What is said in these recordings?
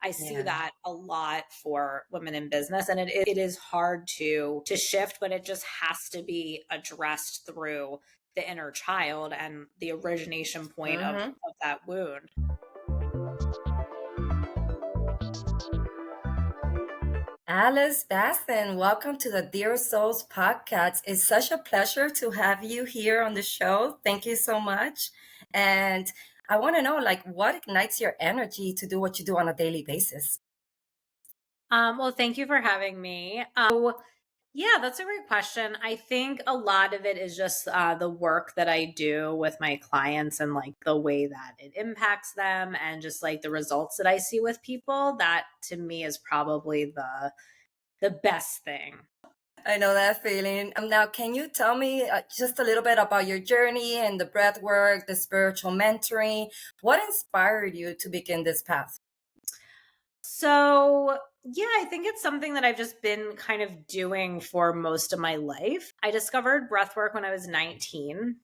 I see Yeah. that a lot for women in business, and it is hard to shift, but it just has to be addressed through the inner child and the origination point Mm-hmm. of that wound. Alyse Bacine, welcome to the Dear Souls podcast. It's such a pleasure to have you here on the show. Thank you so much. And I want to know, like, what ignites your energy to do what you do on a daily basis? Well, thank you for having me. Yeah, that's a great question. I think a lot of it is just the work that I do with my clients and like the way that it impacts them and just like the results that I see with people. That to me is probably the best thing. I know that feeling. Now, can you tell me just a little bit about your journey and the breath work, the spiritual mentoring? What inspired you to begin this path? So, yeah, I think it's something that I've just been kind of doing for most of my life. I discovered breathwork when I was 19,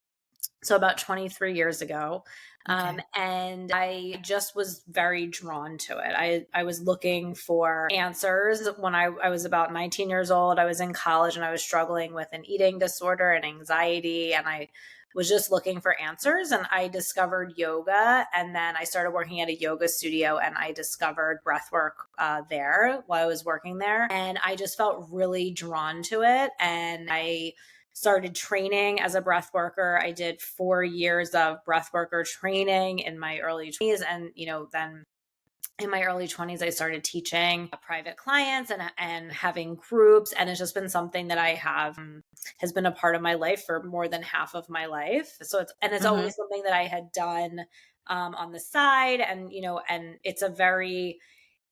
so about 23 years ago. Okay. And I just was very drawn to it. I was looking for answers when I was about 19 years old. I was in college and I was struggling with an eating disorder and anxiety. And I was just looking for answers. And I discovered yoga. And then I started working at a yoga studio and I discovered breath work there while I was working there. And I just felt really drawn to it. And I started training as a breath worker. I did 4 years of breath worker training in my early 20s. And, then in my early 20s, I started teaching private clients and having groups. And it's just been something that I have has been a part of my life for more than half of my life. So it's Mm-hmm. always something that I had done on the side. And, and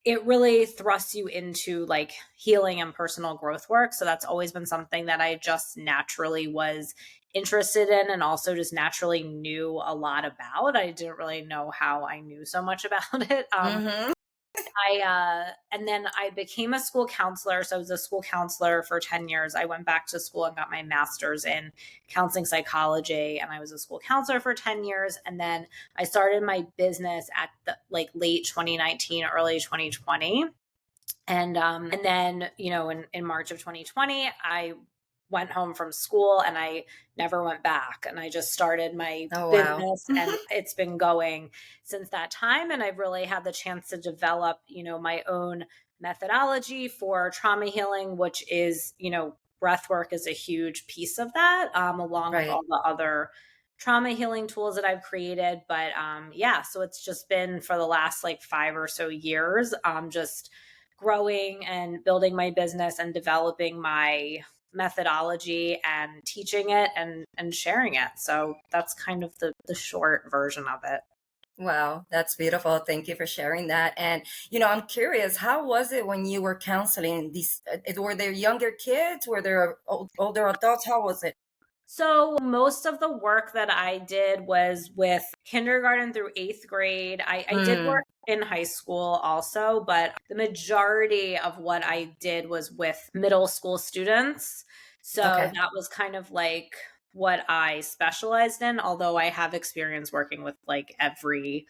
it really thrusts you into like healing and personal growth work. So that's always been something that I just naturally was interested in and also just naturally knew a lot about. I didn't really know how I knew so much about it. Mm-hmm. And then I became a school counselor. So I was a school counselor for 10 years. I went back to school and got my master's in counseling psychology. And I was a school counselor for 10 years. And then I started my business at the like late 2019, early 2020. And then, in March of 2020, I went home from school and I never went back. And I just started my Oh, wow. business and it's been going since that time. And I've really had the chance to develop, my own methodology for trauma healing, which is, breath work is a huge piece of that, along with Right. all the other trauma healing tools that I've created. But yeah, so it's just been for the last like 5 or so years, just growing and building my business and developing my methodology and teaching it and sharing it. So that's kind of the short version of it. Wow, that's beautiful. Thank you for sharing that. And, I'm curious, how was it when you were counseling these? Were there younger kids? Were there older adults? How was it? So most of the work that I did was with kindergarten through 8th grade. I did work Mm, in high school also, but the majority of what I did was with middle school students. So okay. that was kind of like what I specialized in, although I have experience working with like every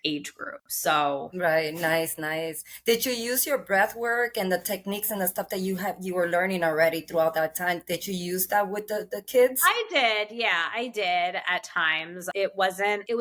age group. So Right. Nice, nice. Did you use your breath work and the techniques and the stuff that you were learning already throughout that time? Did you use that with the kids? I did. Yeah, I did at times. It was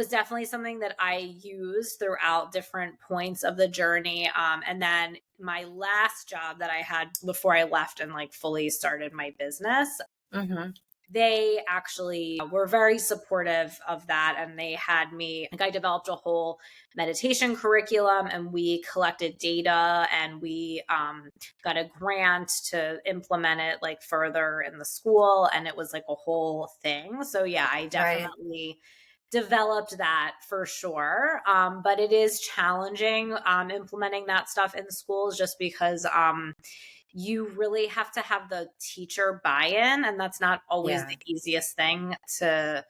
definitely something that I used throughout different points of the journey. And then my last job that I had before I left and like fully started my business, Mm-hmm. they actually were very supportive of that. And they had me, like, I developed a whole meditation curriculum and we collected data and we got a grant to implement it like further in the school. And it was like a whole thing. So, yeah, I Right. definitely developed that for sure. But it is challenging implementing that stuff in schools just because you really have to have the teacher buy-in, and that's not always Yeah. the easiest thing to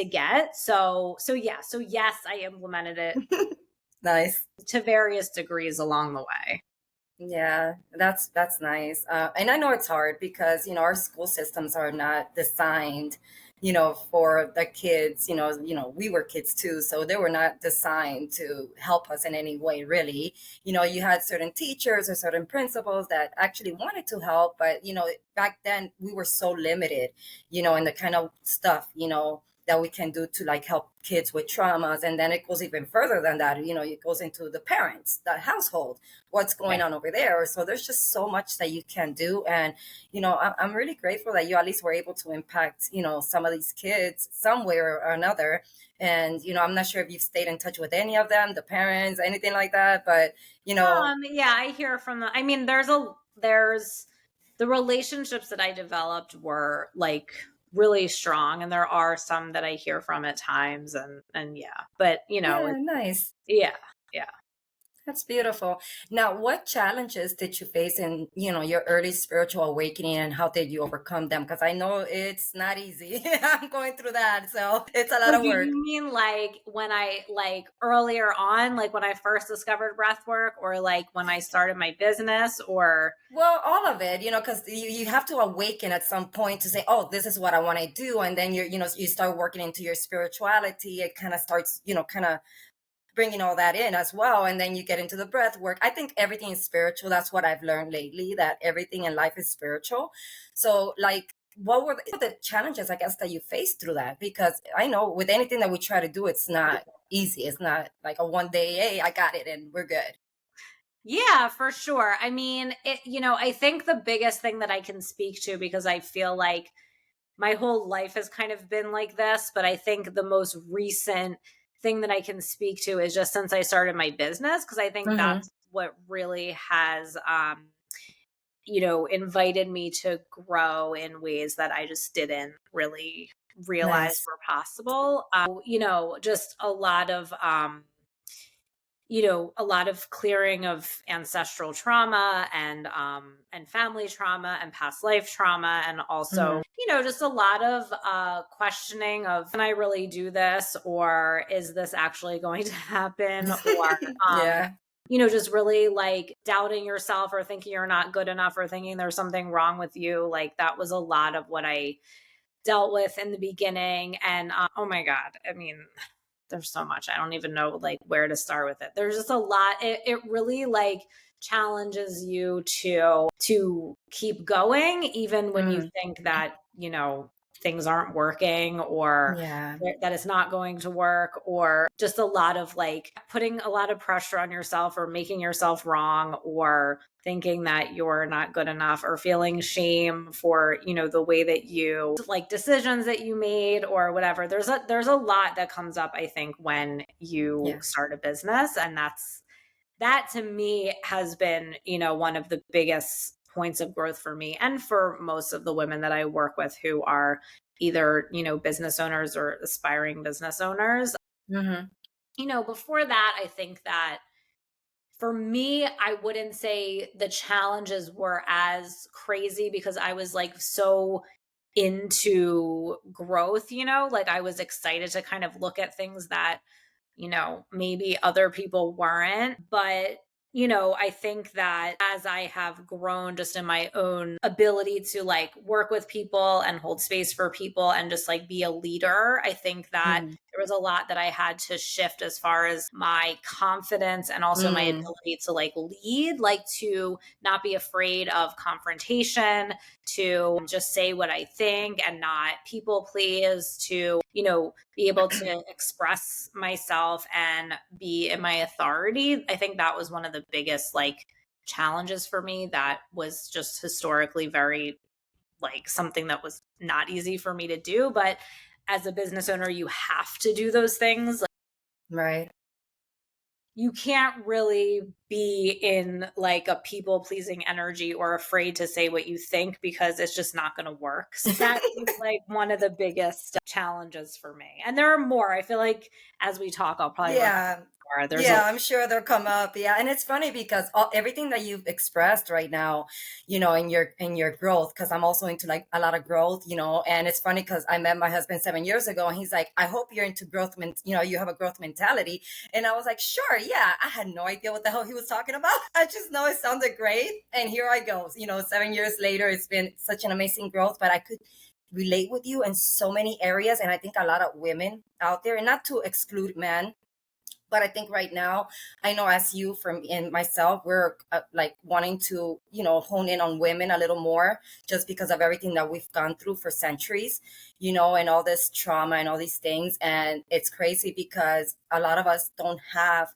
get. So yes, I implemented it Nice. to various degrees along the way. Yeah, that's nice. And I know it's hard because our school systems are not designed for the kids, we were kids too, so they were not designed to help us in any way, really. You had certain teachers or certain principals that actually wanted to help, but, back then we were so limited, in the kind of stuff, that we can do to like help kids with traumas. And then it goes even further than that. It goes into the parents, the household, what's going on over there. So there's just so much that you can do. And, I'm really grateful that you at least were able to impact, some of these kids somewhere or another. And, I'm not sure if you've stayed in touch with any of them, the parents, anything like that, but, yeah, I hear from them. I mean, there's the relationships that I developed were like really strong, and there are some that I hear from at times, and yeah, but yeah, nice. yeah, yeah. That's beautiful. Now, what challenges did you face in, your early spiritual awakening, and how did you overcome them? Because I know it's not easy. I'm going through that, so it's a lot So of do work. you mean like when I like earlier on, like when I first discovered breath work, or like when I started my business, or Well, all of it, because you have to awaken at some point to say, oh, this is what I want to do. And then you start working into your spirituality. It kind of starts, kind of bringing all that in as well. And then you get into the breath work. I think everything is spiritual. That's what I've learned lately, that everything in life is spiritual. So like, what were the challenges, I guess, that you faced through that? Because I know with anything that we try to do, it's not easy. It's not like a one day, hey, I got it and we're good. yeah, for sure. I mean, I think the biggest thing that I can speak to, because I feel like my whole life has kind of been like this, but I think the most recent thing that I can speak to is just since I started my business, because I think Mm-hmm. that's what really has invited me to grow in ways that I just didn't really realize Nice. were possible. Just a lot of clearing of ancestral trauma and family trauma and past life trauma, and Mm-hmm. also just a lot of questioning of, can I really do this, or is this actually going to happen, or um Yeah. just really like doubting yourself, or thinking you're not good enough, or thinking there's something wrong with you. Like that was a lot of what I dealt with in the beginning. And oh my god, I mean, there's so much. I don't even know like where to start with it. There's just a lot. It really like challenges you to keep going, even when you Mm. think that, things aren't working, or Yeah. that it's not going to work, or just a lot of like putting a lot of pressure on yourself, or making yourself wrong, or thinking that you're not good enough, or feeling shame for, the way that you like decisions that you made, or whatever. There's a lot that comes up, I think, when you Yeah. start a business. And that to me has been, one of the biggest points of growth for me, and for most of the women that I work with who are either, business owners or aspiring business owners. Mm-hmm. Before that, I think that for me, I wouldn't say the challenges were as crazy, because I was like so into growth, like I was excited to kind of look at things that, maybe other people weren't. But, I think that as I have grown just in my own ability to like work with people and hold space for people and just like be a leader, I think that Mm-hmm. there was a lot that I had to shift as far as my confidence, and also my Mm. ability to like lead, like to not be afraid of confrontation, to just say what I think and not people please, to, be able to express myself and be in my authority. I think that was one of the biggest like challenges for me, that was just historically very like something that was not easy for me to do. But as a business owner, you have to do those things. Right. You can't really be in like a people pleasing energy, or afraid to say what you think, because it's just not going to work. So that is like one of the biggest challenges for me. And there are more. I feel like as we talk, I'll probably remember Yeah. more. There's a Yeah, I'm sure they'll come up. Yeah, and it's funny because everything that you've expressed right now, in your growth, because I'm also into like a lot of growth, and it's funny because I met my husband 7 years ago, and he's like, "I hope you're into growth, you have a growth mentality," and I was like, "Sure, yeah." I had no idea what the hell he was talking about. I just know it sounded great, and here I go. 7 years later, it's been such an amazing growth, but I could relate with you in so many areas. And I think a lot of women out there, and not to exclude men, but I think right now, I know as you from and myself, we're like wanting to, hone in on women a little more, just because of everything that we've gone through for centuries, and all this trauma and all these things. And it's crazy because a lot of us don't have,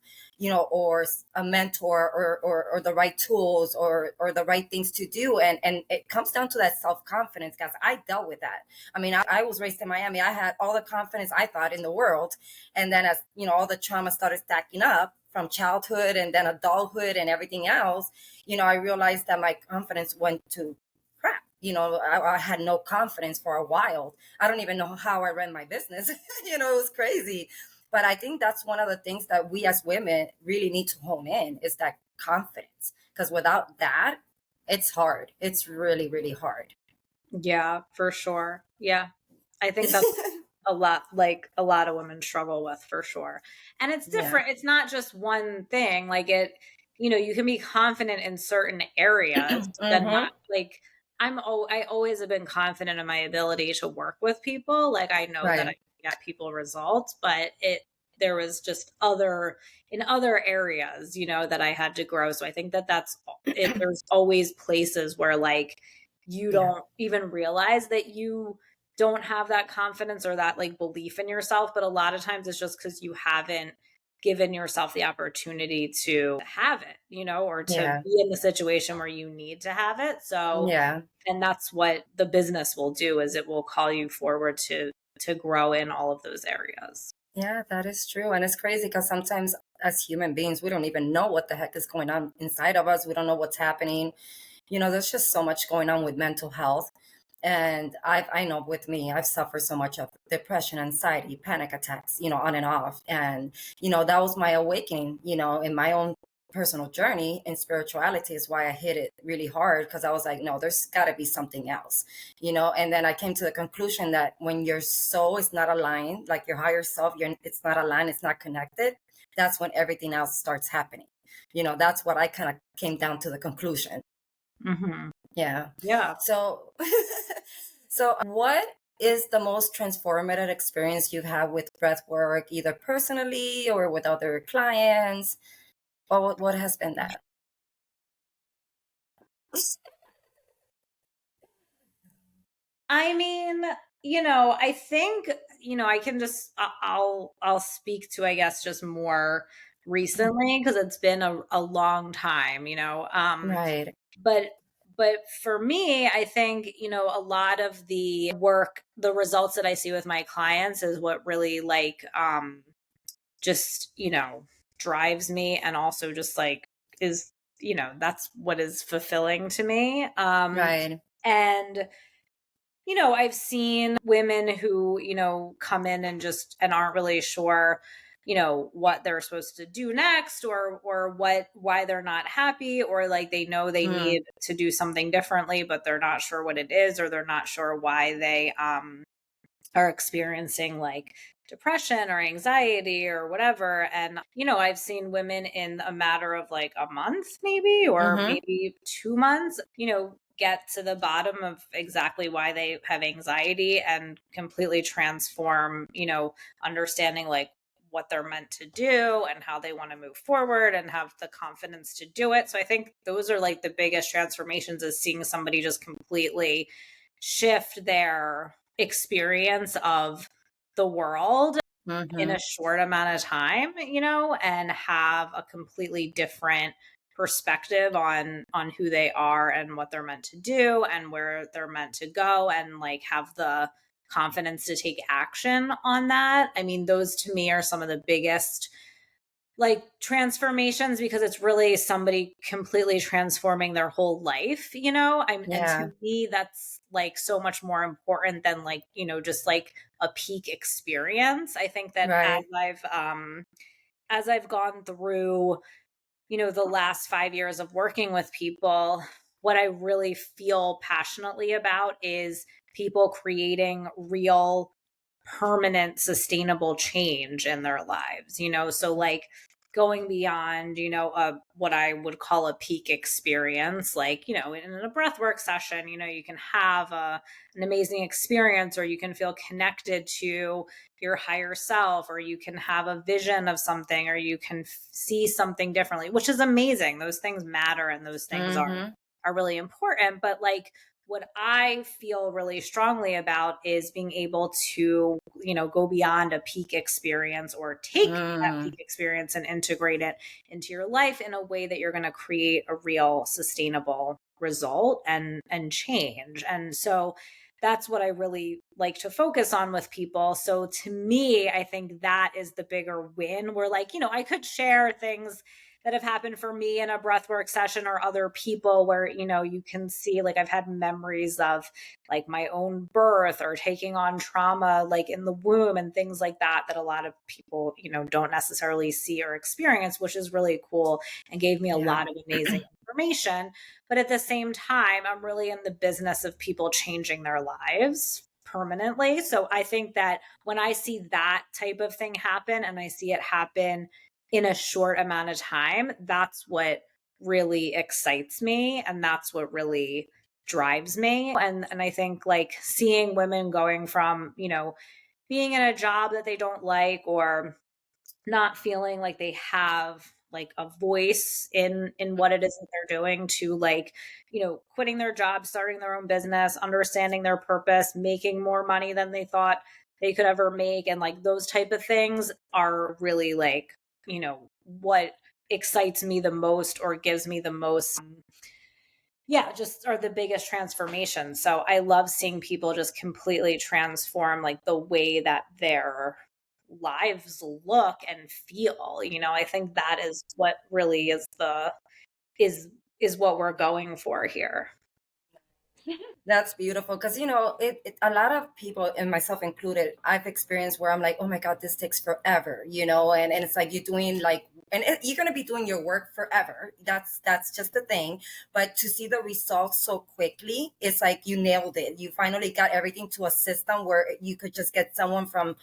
or a mentor, or the right tools, or the right things to do. And it comes down to that self-confidence, guys. I dealt with that. I mean, I was raised in Miami. I had all the confidence I thought in the world. And then as, all the trauma started stacking up from childhood and then adulthood and everything else, I realized that my confidence went to crap. I had no confidence for a while. I don't even know how I ran my business. It was crazy. But I think that's one of the things that we as women really need to hone in, is that confidence. Because without that, it's hard. It's really, really hard. Yeah, for sure. Yeah. I think that's a lot, like a lot of women struggle with, for sure. And it's Yeah. different. It's not just one thing. Like you can be confident in certain areas, but then not Mm-hmm. like I always have been confident in my ability to work with people. Like I know that I Right. can get people results, but there was just in other areas, that I had to grow. So I think that that's it. There's always places where like you Yeah. don't even realize that you don't have that confidence or that like belief in yourself, but a lot of times it's just because you haven't given yourself the opportunity to have it, or to Yeah. be in the situation where you need to have it. So, Yeah. and that's what the business will do, is it will call you forward to grow in all of those areas. Yeah, that is true. And it's crazy because sometimes as human beings, we don't even know what the heck is going on inside of us. We don't know what's happening. There's just so much going on with mental health. And I know with me, I've suffered so much of depression, anxiety, panic attacks, on and off. And, that was my awakening, in my own personal journey in spirituality, is why I hit it really hard, because I was like, no, there's got to be something else, and then I came to the conclusion that when your soul is not aligned, like your higher self, it's not aligned, it's not connected, that's when everything else starts happening. That's what I kind of came down to the conclusion. Hmm. Yeah. Yeah. So, so what is the most transformative experience you've had with breath work, either personally or with other clients? Or what has been that? I mean, I think, I can just I'll speak to, I guess, just more recently because it's been a long time, Right. but for me, I think, a lot of the work, the results that I see with my clients is what really like just, drives me, and also just like is, that's what is fulfilling to me. Right. And I've seen women who, come in and aren't really sure, what they're supposed to do next, or why they're not happy, or like they know they Mm, need to do something differently, but they're not sure what it is, or they're not sure why they are experiencing like depression or anxiety or whatever. And, I've seen women in a matter of like a month, maybe, or mm-hmm. maybe 2 months, get to the bottom of exactly why they have anxiety and completely transform, understanding like what they're meant to do and how they want to move forward and have the confidence to do it. So I think those are like the biggest transformations, is seeing somebody just completely shift their experience of the world in Mm-hmm. a short amount of time, and have a completely different perspective on who they are and what they're meant to do and where they're meant to go, and like have the confidence to take action on that. I mean, those to me are some of the biggest like transformations, because it's really somebody completely transforming their whole life, and Yeah. to me that's like so much more important than like, just like a peak experience. I think that Right. as I've gone through, the last 5 years of working with people, what I really feel passionately about is people creating real, permanent, sustainable change in their lives, so like going beyond, what I would call a peak experience. Like, in a breathwork session, you can have an amazing experience, or you can feel connected to your higher self, or you can have a vision of something, or you can see something differently, which is amazing. Those things matter, and those things Mm-hmm. are really important. But like, what I feel really strongly about is being able to, go beyond a peak experience, or take that Mm. peak experience and integrate it into your life in a way that you're going to create a real sustainable result and change. And so that's what I really like to focus on with people. So to me, I think that is the bigger win, where like, I could share things that have happened for me in a breathwork session, or other people, where, you can see, like, I've had memories of like my own birth, or taking on trauma like in the womb, and things like that, that a lot of people, don't necessarily see or experience, which is really cool and gave me a Yeah. lot of amazing information. But at the same time, I'm really in the business of people changing their lives permanently. So I think that when I see that type of thing happen, and I see it happen in a short amount of time, that's what really excites me, and that's what really drives me. And I think, like, seeing women going from, being in a job that they don't like, or not feeling like they have like a voice in what it is that they're doing, to like, quitting their job, starting their own business, understanding their purpose, making more money than they thought they could ever make, and like those type of things are really like, what excites me the most, or gives me the most, yeah, just are the biggest transformations. So I love seeing people just completely transform, like, the way that their lives look and feel. I think that is what really is is what we're going for here. That's beautiful because a lot of people, and myself included, I've experienced where I'm like, oh my god, this takes forever, and it's like you're doing like, and you're gonna be doing your work forever. That's just the thing. But to see the results so quickly, it's like you nailed it. You finally got everything to a system where you could just get someone from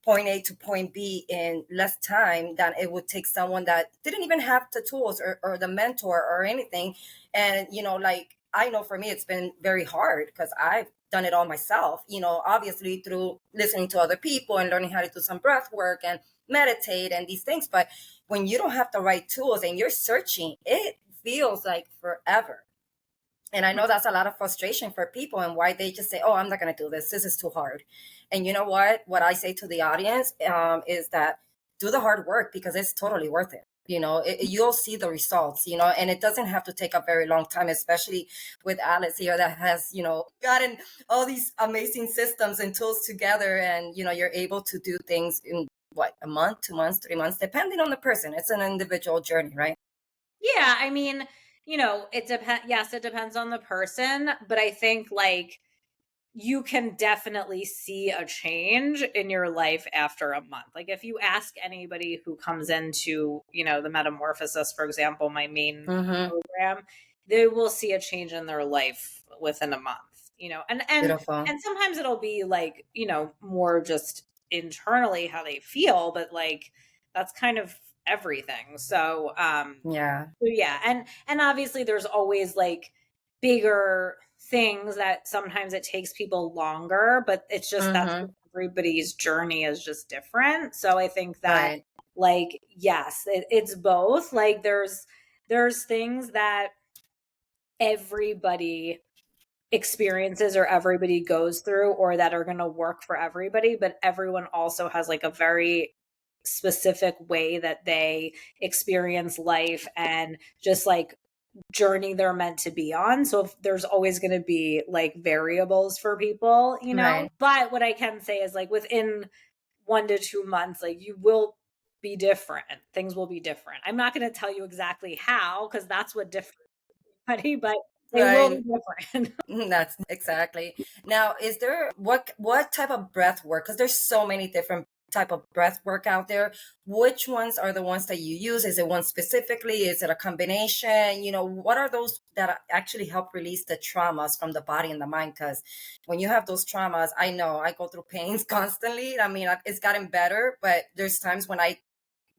point A to point B in less time than it would take someone that didn't even have the tools or the mentor or anything. And, like, I know for me, it's been very hard because I've done it all myself, obviously through listening to other people and learning how to do some breath work and meditate and these things. But when you don't have the right tools and you're searching, it feels like forever. And I know that's a lot of frustration for people, and why they just say, oh, I'm not going to do this. This is too hard. And you know what? What I say to the audience is that do the hard work, because it's totally worth it. You'll see the results, and it doesn't have to take a very long time, especially with Alyse here that has, gotten all these amazing systems and tools together. And, you're able to do things in what, a month, 2 months, 3 months, depending on the person. It's an individual journey, right? Yeah, I mean, it depends. Yes, it depends on the person, but I think, like, you can definitely see a change in your life after a month. Like, if you ask anybody who comes into, the Metamorphosis, for example, my main Mm-hmm. program, they will see a change in their life within a month, and Beautiful. and sometimes it'll be like, more just internally how they feel, but like, that's kind of everything. Yeah. So yeah, and obviously there's always like bigger things that sometimes it takes people longer, but it's just, that's Mm-hmm. everybody's journey is just different. So I think that, Right. like, yes, it's both. Like, there's things that everybody experiences, or everybody goes through, or that are going to work for everybody, but everyone also has like a very specific way that they experience life, and just like journey they're meant to be on. So if there's always going to be like variables for people, Right. but what I can say is, like, within 1 to 2 months, like, you will be different. Things will be different. I'm not going to tell you exactly how, because that's what different, but they will be Right. different. That's exactly. Now, is there what type of breath work? Because there's so many different type of breath work out there. Which ones are the ones that you use? Is it one specifically? Is it a combination? What are those that actually help release the traumas from the body and the mind? Because when you have those traumas, I know I go through pains constantly. I mean, it's gotten better, but there's times when I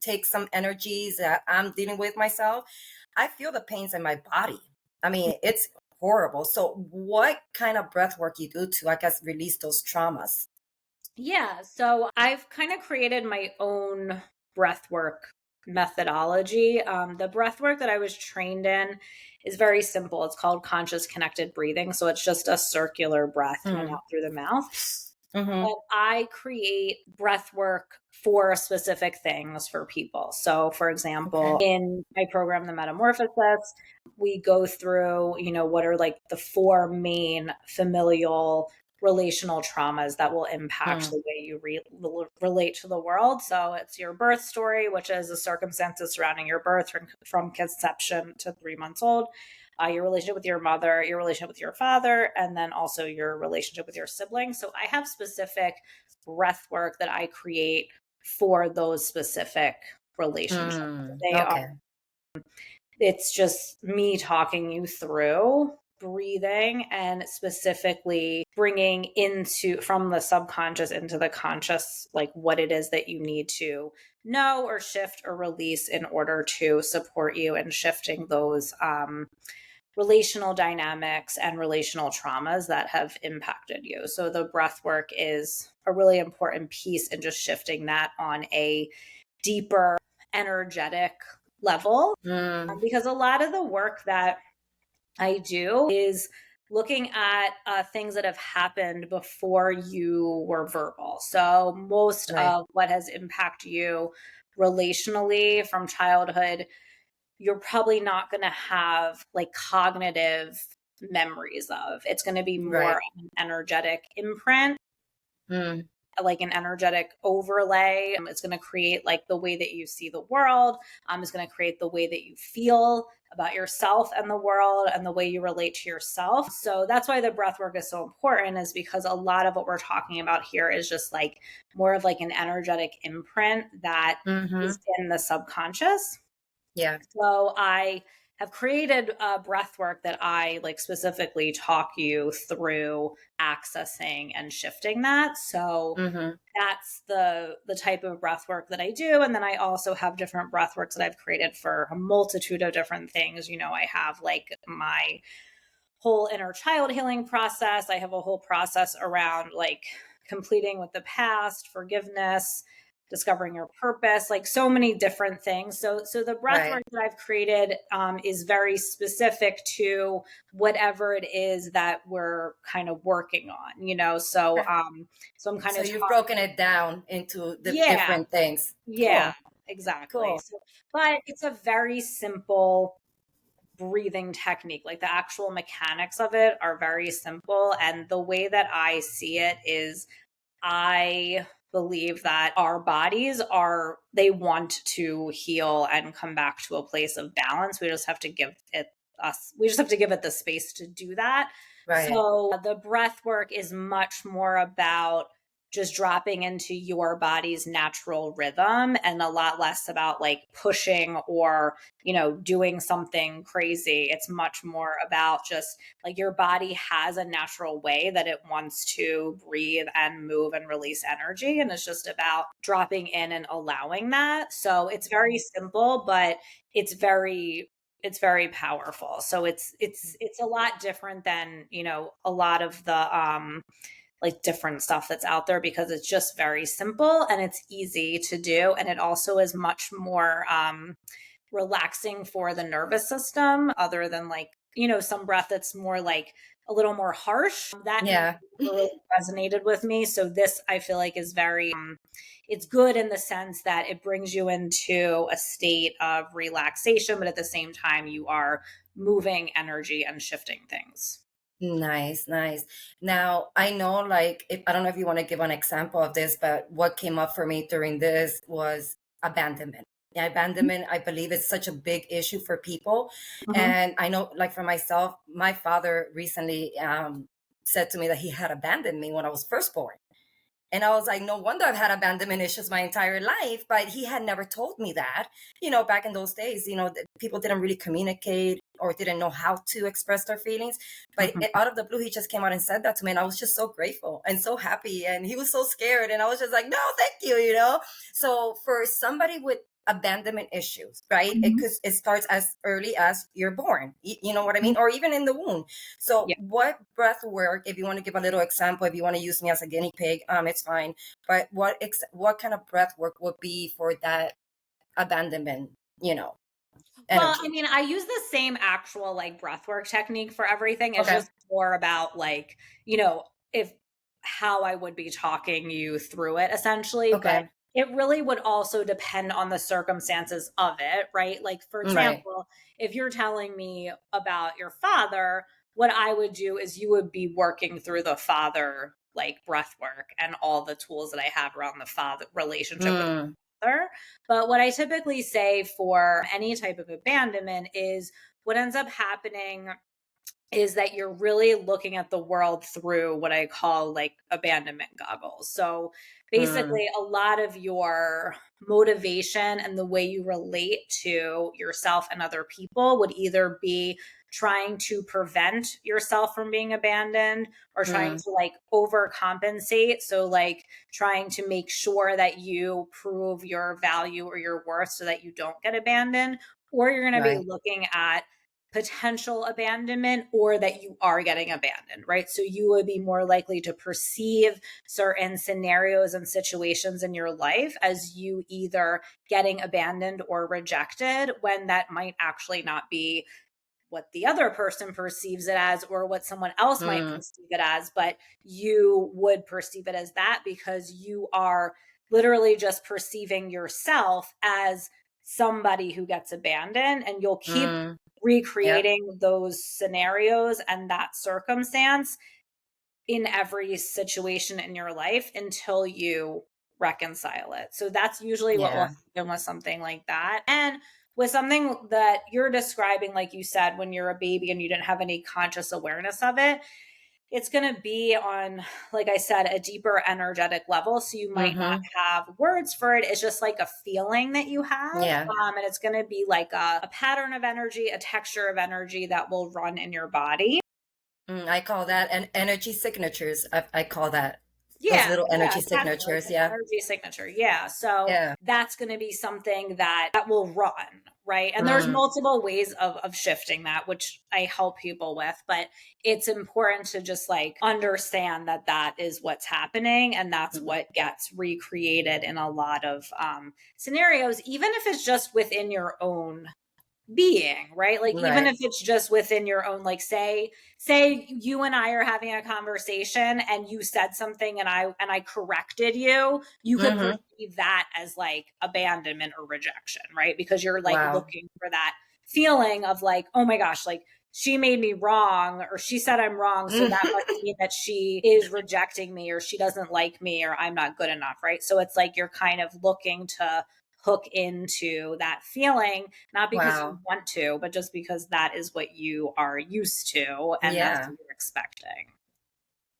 take some energies that I'm dealing with myself, I feel the pains in my body. I mean, it's horrible. So what kind of breath work you do to, I guess, release those traumas? Yeah, so I've kind of created my own breathwork methodology. The breathwork that I was trained in is very simple. It's called conscious connected breathing. So it's just a circular breath in and Mm. out through the mouth. Mm-hmm. But I create breath work for specific things for people. So, for example, Okay. in my program, the Metamorphosis, we go through, what are like the four main familial relational traumas that will impact Mm. the way you relate to the world. So, it's your birth story, which is the circumstances surrounding your birth from conception to 3 months old. Your relationship with your mother, your relationship with your father, and then also your relationship with your siblings. So I have specific breath work that I create for those specific relationships. Mm. They are, Okay. it's just me talking you through breathing and specifically bringing into from the subconscious into the conscious, like what it is that you need to know or shift or release in order to support you in shifting those relational dynamics and relational traumas that have impacted you. So the breath work is a really important piece in just shifting that on a deeper energetic level. Mm. Because a lot of the work that I do is looking at things that have happened before you were verbal. So most Right. of what has impacted you relationally from childhood, you're probably not going to have like cognitive memories of. It's going to be more Right. of an energetic imprint, Mm. like an energetic overlay. It's going to create like the way that you see the world. It's going to create the way that you feel about yourself and the world and the way you relate to yourself. So that's why the breath work is so important, is because a lot of what we're talking about here is just like more of like an energetic imprint that Mm-hmm. is in the subconscious. Yeah. So I have created a breath work that I like specifically talk you through accessing and shifting that. So Mm-hmm. that's the type of breath work that I do. And then I also have different breath works that I've created for a multitude of different things. I have like my whole inner child healing process. I have a whole process around like completing with the past, forgiveness, discovering your purpose, like so many different things. So the breath Right. work that I've created is very specific to whatever it is that we're kind of working on. So I'm kind So of you've broken it down into the yeah, different things. yeah, Cool. exactly. Cool. So, but it's a very simple breathing technique. Like the actual mechanics of it are very simple. And the way that I see it is I believe that our bodies they want to heal and come back to a place of balance. We just have to give it the space to do that. Right. So the breath work is much more about just dropping into your body's natural rhythm and a lot less about like pushing or, doing something crazy. It's much more about just like your body has a natural way that it wants to breathe and move and release energy. And it's just about dropping in and allowing that. So it's very simple, but it's very powerful. So it's a lot different than, a lot of the like different stuff that's out there, because it's just very simple and it's easy to do. And it also is much more relaxing for the nervous system, other than like, some breath that's more like a little more harsh. That Yeah. really resonated with me. So this I feel like is very it's good in the sense that it brings you into a state of relaxation, but at the same time you are moving energy and shifting things. Nice, nice. Now, I know, like, I don't know if you want to give an example of this, but what came up for me during this was abandonment. Yeah, abandonment, I believe, is such a big issue for people. Mhm. And I know, like, for myself, my father recently said to me that he had abandoned me when I was first born. And I was like, no wonder I've had abandonment issues my entire life. But he had never told me that. Back in those days, people didn't really communicate or didn't know how to express their feelings. But Mhm. out of the blue, he just came out and said that to me. And I was just so grateful and so happy. And he was so scared. And I was just like, no, thank you. So for somebody with abandonment issues, right? Mhm. Because it starts as early as you're born. You know what I mean? Or even in the womb. So Yeah. what breath work, if you want to give a little example, if you want to use me as a guinea pig, it's fine. But what kind of breath work would be for that abandonment, Well, I energy? mean, I use the same actual like breathwork technique for everything. It's Okay. just more about like, if how I would be talking you through it essentially, but Okay. it really would also depend on the circumstances of it, right? Like for Right. example, if you're telling me about your father, what I would do is you would be working through the father like breath work and all the tools that I have around the father relationship with Mm, other. But what I typically say for any type of abandonment is what ends up happening is that you're really looking at the world through what I call like abandonment goggles. So mm, basically, a lot of your motivation and the way you relate to yourself and other people would either be trying to prevent yourself from being abandoned or trying mm, to like overcompensate. So, like trying to make sure that you prove your value or your worth so that you don't get abandoned, or you're going to be right. looking at potential abandonment or that you are getting abandoned, right? So you would be more likely to perceive certain scenarios and situations in your life as you either getting abandoned or rejected when that might actually not be what the other person perceives it as or what someone else might Mm, perceive it as, but you would perceive it as that because you are literally just perceiving yourself as somebody who gets abandoned, and you'll keep mm. Yep. recreating those scenarios and that circumstance in every situation in your life until you reconcile it. So that's usually what will Yeah. happen with something like that. And with something that you're describing, like you said, when you're a baby and you didn't have any conscious awareness of it, it's going to be on, like I said, a deeper energetic level. So you might not Mm-hmm. have words for it. It's just like a feeling that you have. Yeah. And it's going to be like a pattern of energy, a texture of energy that will run in your body. I call that an energy signatures. I call that those Yeah, little yeah, energy exactly. Like signatures. an Yeah. energy signature. Yeah. So Yeah. that's going to be something that will run, right? And there's Mm, multiple ways of shifting that, which I help people with, but it's important to just like understand that that is what's happening and that's mm. what gets recreated in a lot of scenarios, even if it's just within your own being, right? Like even Right. if it's just within your own, like say you and I are having a conversation and you said something and I corrected you, you could Mm-hmm. perceive that as like abandonment or rejection, right? Because you're like Wow. looking for that feeling of like, oh my gosh, like she made me wrong or she said I'm wrong, so that must mean that she is rejecting me or she doesn't like me or I'm not good enough, right? So it's like you're kind of looking to hook into that feeling, not because you Wow. want to, but just because that is what you are used to and that's Yeah. what you're expecting.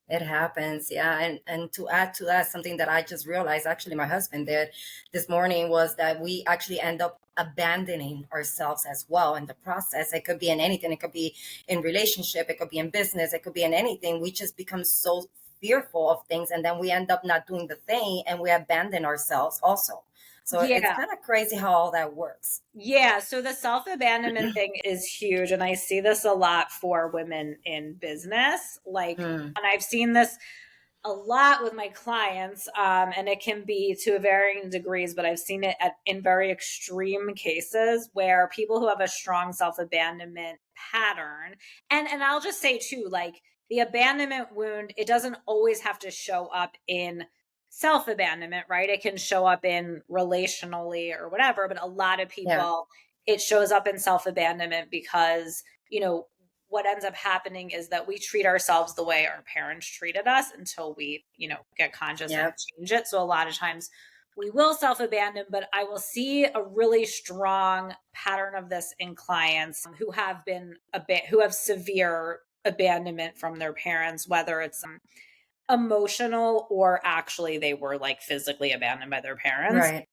It happens, yeah. And to add to that, something that I just realized, actually, my husband did this morning, was that we actually end up abandoning ourselves as well in the process. It could be in anything. It could be in relationship. It could be in business. It could be in anything. We just become so fearful of things, and then we end up not doing the thing, and we abandon ourselves also. So it's Yeah. kind of crazy how all that works. Yeah. So the self abandonment thing is huge. And I see this a lot for women in business. Like, Hmm. and I've seen this a lot with my clients, and it can be to varying degrees, but I've seen it in very extreme cases where people who have a strong self abandonment pattern, and I'll just say too, like the abandonment wound, it doesn't always have to show up in self abandonment, right? It can show up in relationally or whatever, but a lot of Yeah. people, it shows up in self abandonment because, what ends up happening is that we treat ourselves the way our parents treated us until we, get conscious and Yeah. change it. So a lot of times we will self abandon, but I will see a really strong pattern of this in clients who have been who have severe abandonment from their parents, whether it's emotional or actually they were like physically abandoned by their parents. Right.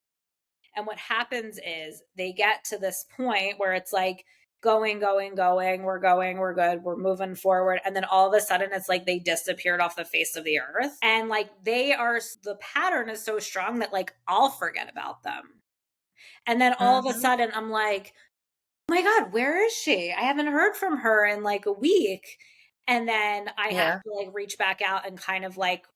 And what happens is they get to this point where it's like going, going, going, we're going, we're good, we're moving forward. And then all of a sudden it's like they disappeared off the face of the earth. And like the pattern is so strong that like I'll forget about them. And then all of a Mhm. sudden I'm like, oh my God, where is she? I haven't heard from her in like a week. And then I have Yeah. to like reach back out and kind of like,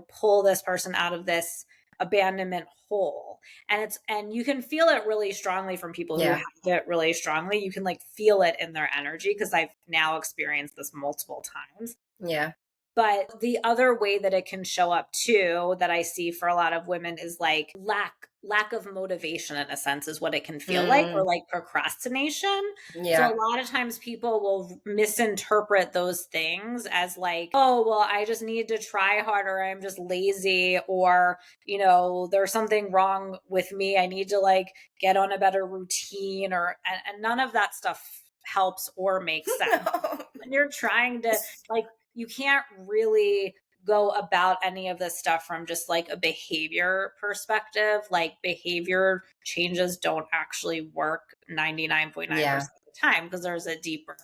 pull this person out of this abandonment hole. And you can feel it really strongly from people who Yeah. have it really strongly. You can like feel it in their energy because I've now experienced this multiple times. Yeah. But the other way that it can show up too, that I see for a lot of women, is like lack of motivation, in a sense, is what it can feel like, or Mm. like procrastination. So a Yeah. lot of times people will misinterpret those things as like, oh, well, I just need to try harder, I'm just lazy, or there's something wrong with me, I need to like get on a better routine, and none of that stuff helps or makes sense No. when you're trying to, like, you can't really go about any of this stuff from just like a behavior perspective. Like, behavior changes don't actually work 99.9% Yeah. of the time because there's a deeper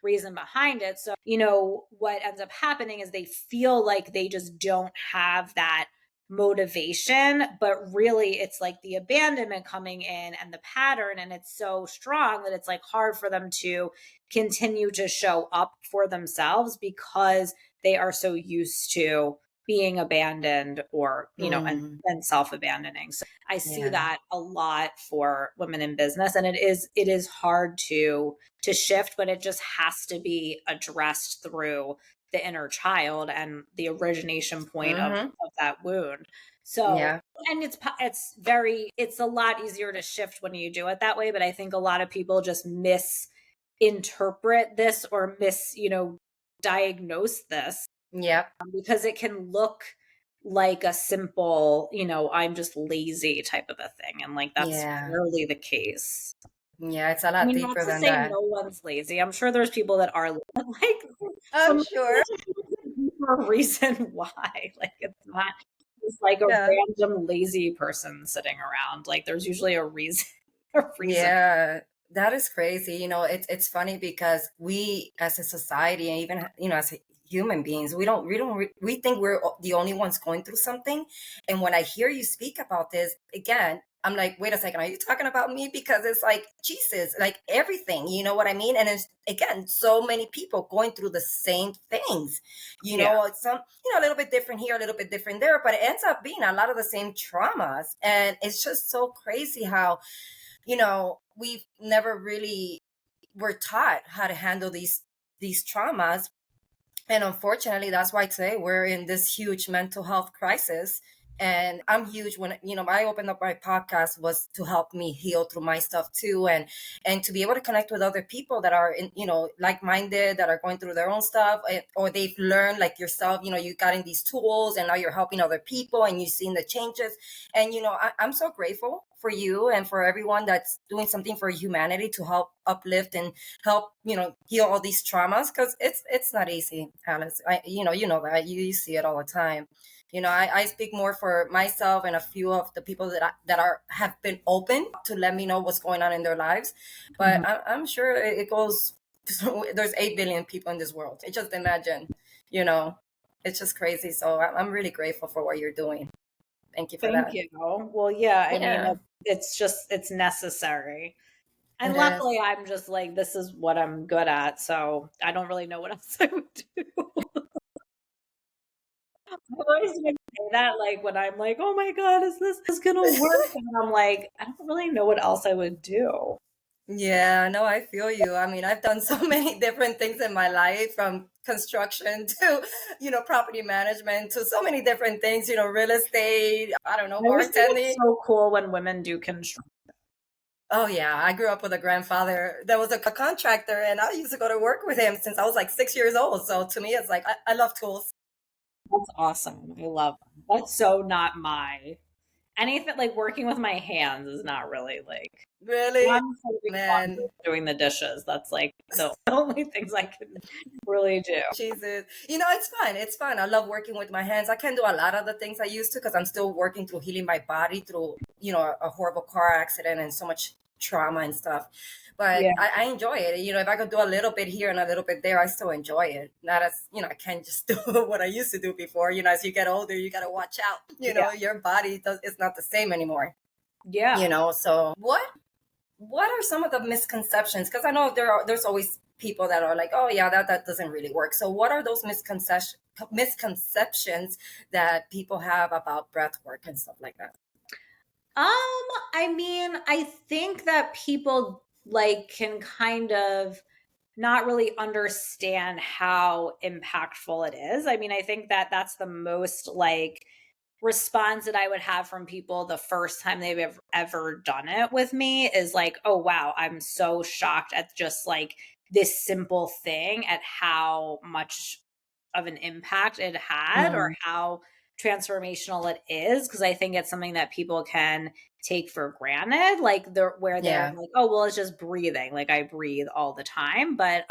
reason behind it. So, what ends up happening is they feel like they just don't have that motivation, but really it's like the abandonment coming in and the pattern, and it's so strong that it's like hard for them to continue to show up for themselves because they are so used to being abandoned, or Mm. and self-abandoning. So I see Yeah. that a lot for women in business, and it is hard to shift, but it just has to be addressed through the inner child and the origination point of Mhm. that wound. So, Yeah. and it's a lot easier to shift when you do it that way, but I think a lot of people just misinterpret this, or diagnose this, Yep. because it can look like a simple, I'm just lazy type of a thing. And like, that's Yeah. rarely the case. Yeah, it's a I lot mean, not deeper to than say that. no one's lazy. I'm sure there's people that are like, I'm but sure. there's a deeper reason why. Like, it's not just like a Yeah. random lazy person sitting around. Like, there's usually a reason. A reason. Yeah, that is crazy. It's funny because we as a society, and even as human beings, we think we're the only ones going through something. And when I hear you speak about this again, I'm like, wait a second, are you talking about me? Because it's like Jesus, like everything, you know what I mean? And it's again, so many people going through the same things. Yeah. It's some, a little bit different here, a little bit different there, but it ends up being a lot of the same traumas. And it's just so crazy how we've never really were taught how to handle these traumas. And unfortunately, that's why today we're in this huge mental health crisis. And I'm huge when I opened up my podcast was to help me heal through my stuff too, and to be able to connect with other people that are in, like-minded, that are going through their own stuff, or they've learned like yourself. You got in these tools and now you're helping other people and you've seen the changes. And I'm so grateful for you and for everyone that's doing something for humanity to help uplift and help heal all these traumas, because it's not easy, Alice. You know that you see it all the time. I speak more for myself and a few of the people that have been open to let me know what's going on in their lives, but Mhm. I'm sure it goes. There's 8 billion people in this world. Just imagine, you know it's just crazy. So I'm really grateful for what you're doing. Thank you for Thank that. you. Well, yeah, I mean, Yeah, it's necessary. it And is. luckily, I'm just like, this is what I'm good at. So I don't really know what else I would do. I always like say that, like, when I'm like, oh my God, is this going to work? And I'm like, I don't really know what else I would do. Yeah, no, I feel you. I mean, I've done so many different things in my life, from construction to, property management, to so many different things, real estate, I don't know, I always think it's bartending. so cool when women do construction. Oh, yeah. I grew up with a grandfather that was a contractor, and I used to go to work with him since I was like 6 years old. So to me, it's like, I love tools. That's awesome. I love them. That's so not my anything. Like, working with my hands is not really like, Really, I'm folding laundry, man. doing the dishes. That's like the only things I can really do. Jesus. It's fun. It's fun. I love working with my hands. I can't do a lot of the things I used to because I'm still working through healing my body through, a horrible car accident and so much trauma and stuff. But Yeah. I enjoy it. If I could do a little bit here and a little bit there, I still enjoy it. Not as, I can't just do what I used to do before. As you get older, you got to watch out. Yeah. Your body it's not the same anymore. Yeah. So what are some of the misconceptions? Because I know there's always people that are like, oh yeah, that doesn't really work. So what are those misconceptions that people have about breath work and stuff like that? I mean, I think that people like can kind of not really understand how impactful it is. I mean, I think that that's the most like response that I would have from people the first time they've ever done it with me is like, oh, wow, I'm so shocked at just like this simple thing, at how much of an impact it had or Mm, how transformational it is. Cause I think it's something that people can take for granted, like where they're yeah. like, oh, well, it's just breathing. Like I breathe all the time. But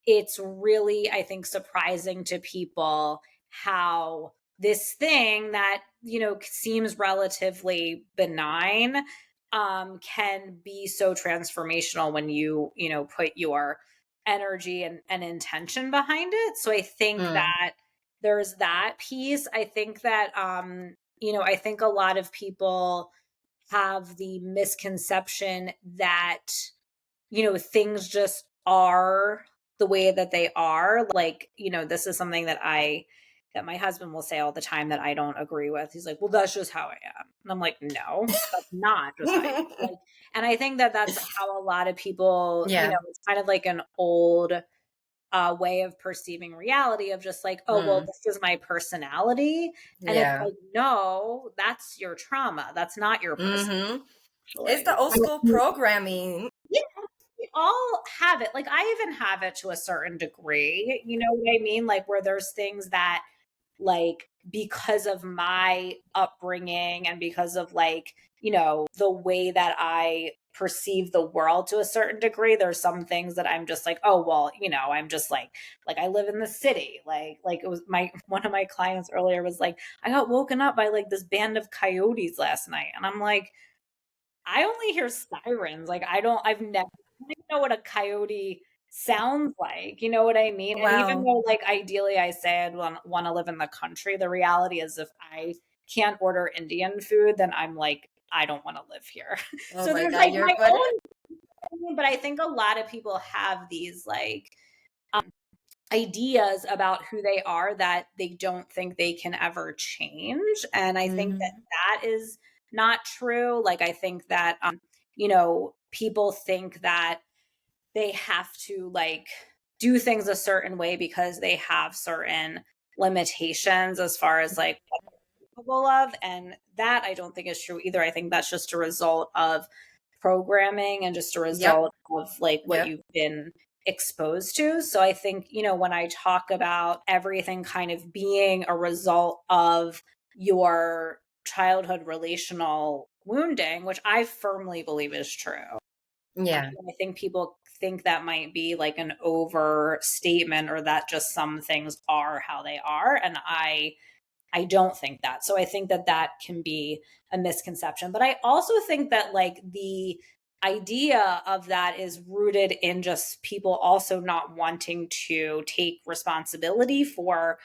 it's really, I think, surprising to people how this thing that, seems relatively benign, can be so transformational when you put your energy and intention behind it. So I think Mm, that there's that piece. I think that, I think a lot of people have the misconception that things just are the way that they are. Like, this is something that my husband will say all the time that I don't agree with. He's like, well, that's just how I am. And I'm like, no, that's not just how you am. Like, and I think that that's how a lot of people, yeah. it's kind of like an old way of perceiving reality of just like, oh, well, Mm, this is my personality. And it's yeah. like, no, that's your trauma. That's not your Hmm. It's personality. the old school programming. We all have it. Like I even have it to a certain degree. You know what I mean? Like where there's things that like because of my upbringing and because of like, the way that I perceive the world to a certain degree, there's some things that I'm just like, oh well, I'm just like I live in the city. Like it was my one of my clients earlier was like, I got woken up by like this band of coyotes last night. And I'm like, I only hear sirens. Like I've never I don't even know what a coyote sounds like. You know what I mean? And even Wow. though like ideally I say I'd want to live in the country, the reality is if I can't order Indian food, then I'm like, I don't want to live here. Oh So my there's God, like you're my good. own thing, but I think a lot of people have these like ideas about who they are that they don't think they can ever change. And I think that Hmm. that is not true. Like, I think that, people think that they have to like do things a certain way because they have certain limitations as far as like what they're capable of. And that I don't think is true either. I think that's just a result of programming and just a Yep. result of like what Yep. you've been exposed to. So I think, when I talk about everything kind of being a result of your childhood relational wounding, which I firmly believe is true. Yeah. I think people think that might be like an overstatement or that just some things are how they are. And I don't think that. So I think that that can be a misconception. But I also think that like the idea of that is rooted in just people also not wanting to take responsibility for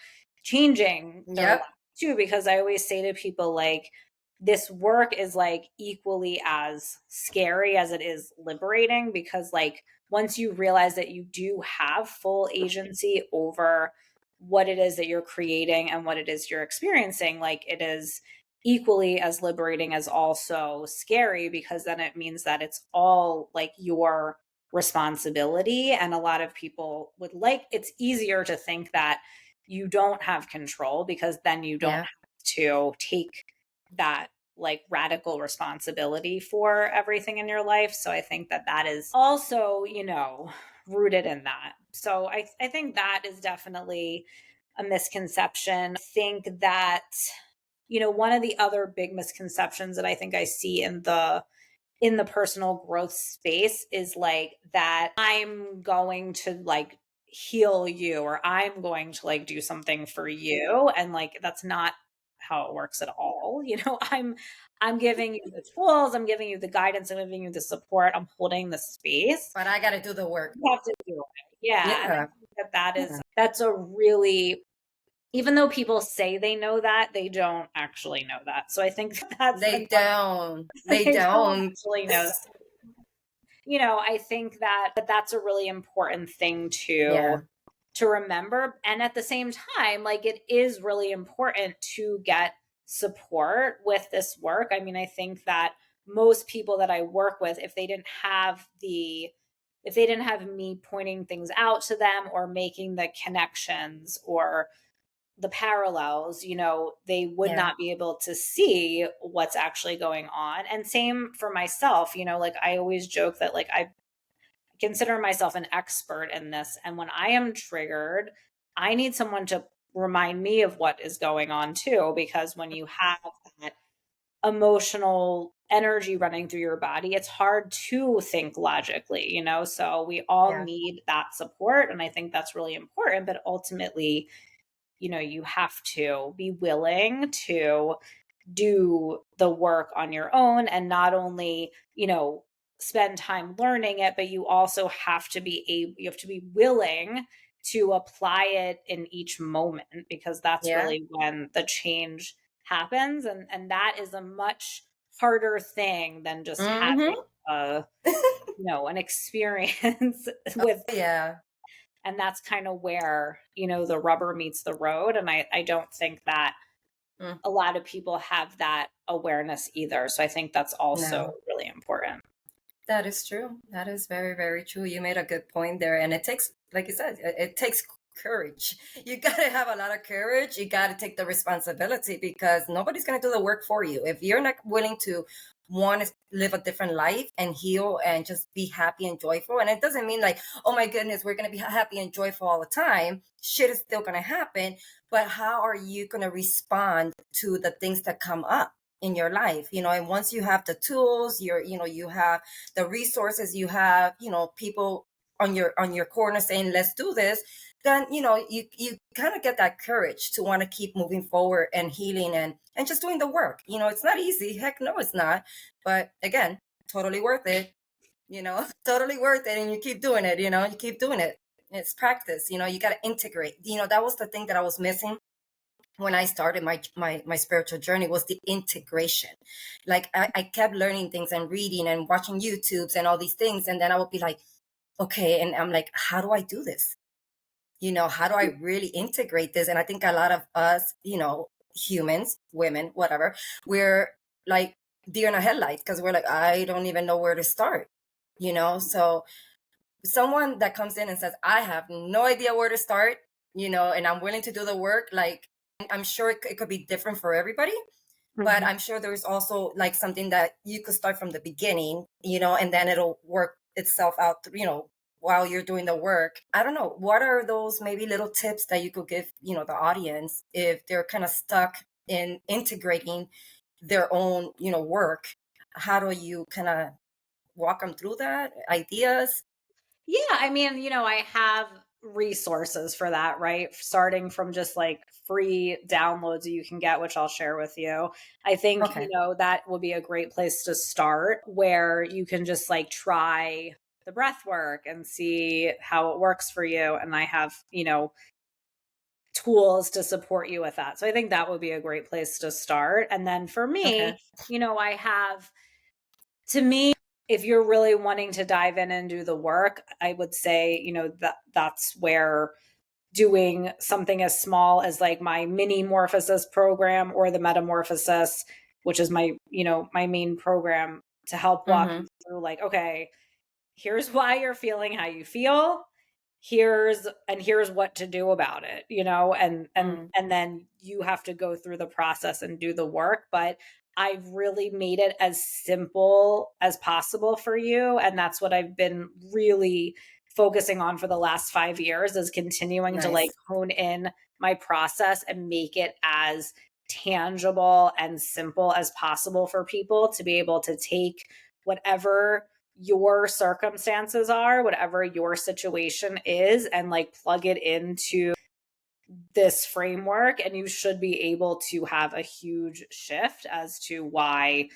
changing their lives Yep. too. Because I always say to people, like, this work is like equally as scary as it is liberating because like once you realize that you do have full agency over what it is that you're creating and what it is you're experiencing, like it is equally as liberating as also scary because then it means that it's all like your responsibility. And a lot of people would like it's easier to think that you don't have control because then you don't Yeah. have to take that like radical responsibility for everything in your life. So I think that that is also, rooted in that. So I think that is definitely a misconception. I think that, one of the other big misconceptions that I think I see in the personal growth space is like that I'm going to like heal you or I'm going to like do something for you and like that's not how it works at all. I'm giving you the tools, I'm giving you the guidance, I'm giving you the support, I'm holding the space. But I got to do the work. You have to do it. Yeah, and I Yeah. think that Yeah. that's a really even though people say they know that, they don't actually know that. So I think that's They another, don't. They they don't don't. actually know that. I think that that's a really important thing Yeah. to remember. And at the same time, like, it is really important to get support with this work. I mean, I think that most people that I work with, if they didn't have me pointing things out to them or making the connections or the parallels, they would Yeah. not be able to see what's actually going on. And same for myself, like, I always joke that, like, I consider myself an expert in this. And when I am triggered, I need someone to remind me of what is going on too, because when you have that emotional energy running through your body, it's hard to think logically, So we all Yeah. need that support. And I think that's really important. But ultimately, you have to be willing to do the work on your own, and not only, spend time learning it, but you also have to be willing to apply it in each moment, because that's Yeah. really when the change happens. And that is a much harder thing than just having Mm-hmm. a an experience with. Yeah. And that's kind of where, the rubber meets the road. And I don't think that Mm. a lot of people have that awareness either. So I think that's also No. really important. That is true. That is very, very true. You made a good point there. And it takes, like you said, it takes courage. You got to have a lot of courage. You got to take the responsibility, because nobody's going to do the work for you. If you're not willing to want to live a different life and heal and just be happy and joyful. And it doesn't mean like, oh my goodness, we're going to be happy and joyful all the time. Shit is still going to happen. But how are you going to respond to the things that come up in your life? And once you have the tools, you have the resources, you have people on your corner saying let's do this, then you kind of get that courage to want to keep moving forward and healing and just doing the work. It's not easy, heck no it's not, but again, totally worth it. Totally worth it. And you keep doing it. You keep doing it. It's practice. You got to integrate. That was the thing that I was missing when I started my spiritual journey, was the integration. Like I kept learning things and reading and watching YouTubes and all these things. And then I would be like, okay. And I'm like, how do I do this? How do I really integrate this? And I think a lot of us, humans, women, whatever, we're like deer in a headlights, because we're like, I don't even know where to start, So someone that comes in and says, I have no idea where to start, and I'm willing to do the work, like, I'm sure it could be different for everybody, but Mhm. I'm sure there's also like something that you could start from the beginning, and then it'll work itself out, while you're doing the work. I don't know. What are those maybe little tips that you could give, the audience, if they're kind of stuck in integrating their own, work? How do you kind of walk them through that? Ideas? Yeah, I mean, I have resources for that, right? Starting from just like free downloads that you can get, which I'll share with you. I think, Okay. that will be a great place to start, where you can just like try the breath work and see how it works for you. And I have, tools to support you with that. So I think that would be a great place to start. And then for Okay. me, I have, to me, if you're really wanting to dive in and do the work, I would say, that's where doing something as small as like my mini morphosis program, or the Metamorphosis, which is my main program, to help walk Mm-hmm. you through, like, okay, here's why you're feeling how you feel, here's what to do about it, and then you have to go through the process and do the work. But I've really made it as simple as possible for you, and that's what I've been really focusing on for the last 5 years, is continuing to like Nice. hone in my process and make it as tangible and simple as possible for people to be able to take whatever your circumstances are, whatever your situation is, and like plug it into this framework. And you should be able to have a huge shift as to why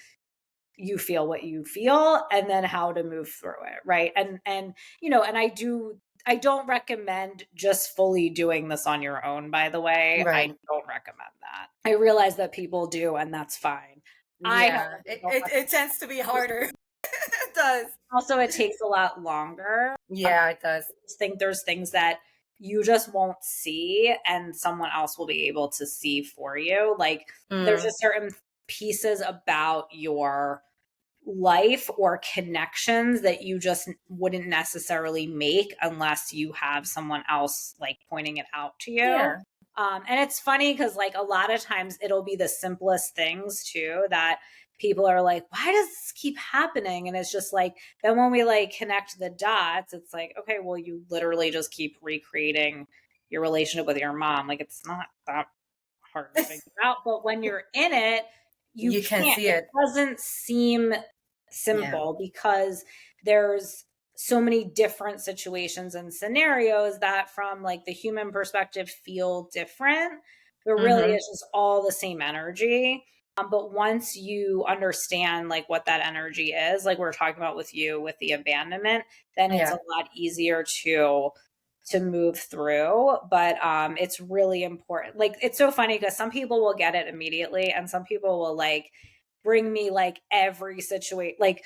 you feel what you feel, and then how to move through it. Right. And I do I don't recommend just fully doing this on your own, by the way. I Right. don't recommend that. I realize that people do, and that's fine. I, Yeah. however, It, don't it, recommend it tends to be it. harder. It does. Also, it takes a lot longer. Yeah, it does. I just think there's things that you just won't see and someone else will be able to see for you. Like there's Mm, just certain pieces about your life or connections that you just wouldn't necessarily make unless you have someone else like pointing it out to you. yeah. And it's funny because like a lot of times it'll be the simplest things too that people are like, why does this keep happening? And it's just like, then when we like connect the dots, it's like, okay, well, you literally just keep recreating your relationship with your mom. Like it's not that hard to figure out. But when you're in it, you You can can't. see It it. doesn't seem Yeah. simple because there's so many different situations and scenarios that from like the human perspective feel different, but really Mm-hmm. it's just all the same energy. But once you understand like what that energy is, like we're talking about with you with the abandonment, then it's a Yeah. lot easier to move through. But it's really important. Like it's so funny because some people will get it immediately and some people will like bring me like every situation like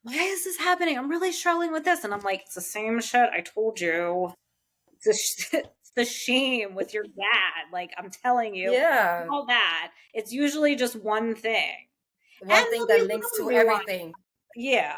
why is this happening? I'm really struggling with this. And I'm like, it's the same shit I told you. It's the shame with your dad. Like, I'm telling you, Yeah. all that. It's usually just one thing. And One thing there'll that be links to little nuances. everything. Yeah.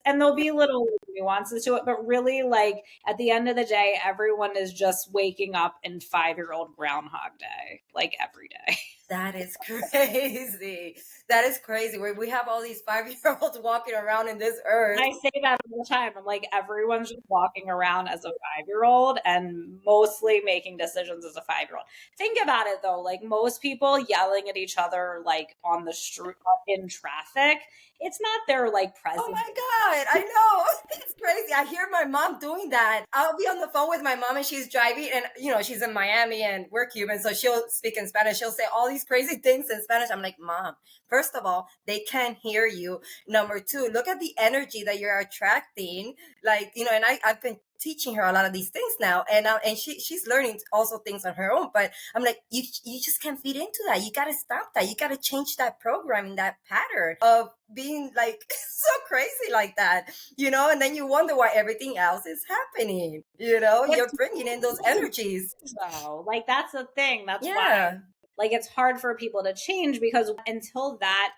And there'll be little nuances to it. But really, like, at the end of the day, everyone is just waking up in 5-year-old Groundhog Day, like every day. That is crazy. That is crazy. We have all these 5-year-olds walking around in this earth. I say that all the time. I'm like, everyone's just walking around as a 5-year-old and mostly making decisions as a 5-year-old. Think about it though, like most people yelling at each other, like on the street in traffic, it's not their like Oh presence. my God, I know. It's crazy. I hear my mom doing that. I'll be on the phone with my mom and she's driving and, she's in Miami and we're Cuban. So she'll speak in Spanish. She'll say all these crazy things in Spanish. I'm like, Mom, first of all, they can't hear you. Number two, look at the energy that you're attracting. Like, and I've been teaching her a lot of these things now and she's learning also things on her own, but I'm like, you just can't feed into that. You got to stop that. You got to change that programming, that pattern of being like so crazy like that, and then you wonder why everything else is happening. You're It's bringing in those energies. though. Like that's the thing. That's why Yeah. like it's hard for people to change because until that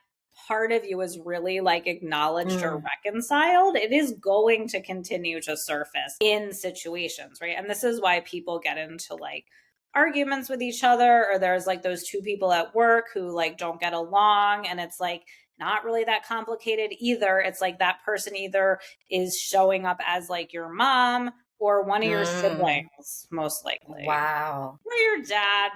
part of you is really like acknowledged or Mm. reconciled, it is going to continue to surface in situations, right? And this is why people get into like arguments with each other, or there's like those two people at work who like don't get along, and it's like not really that complicated either. It's like that person either is showing up as like your mom or one of your Mm. siblings, most likely, Wow. or your dad.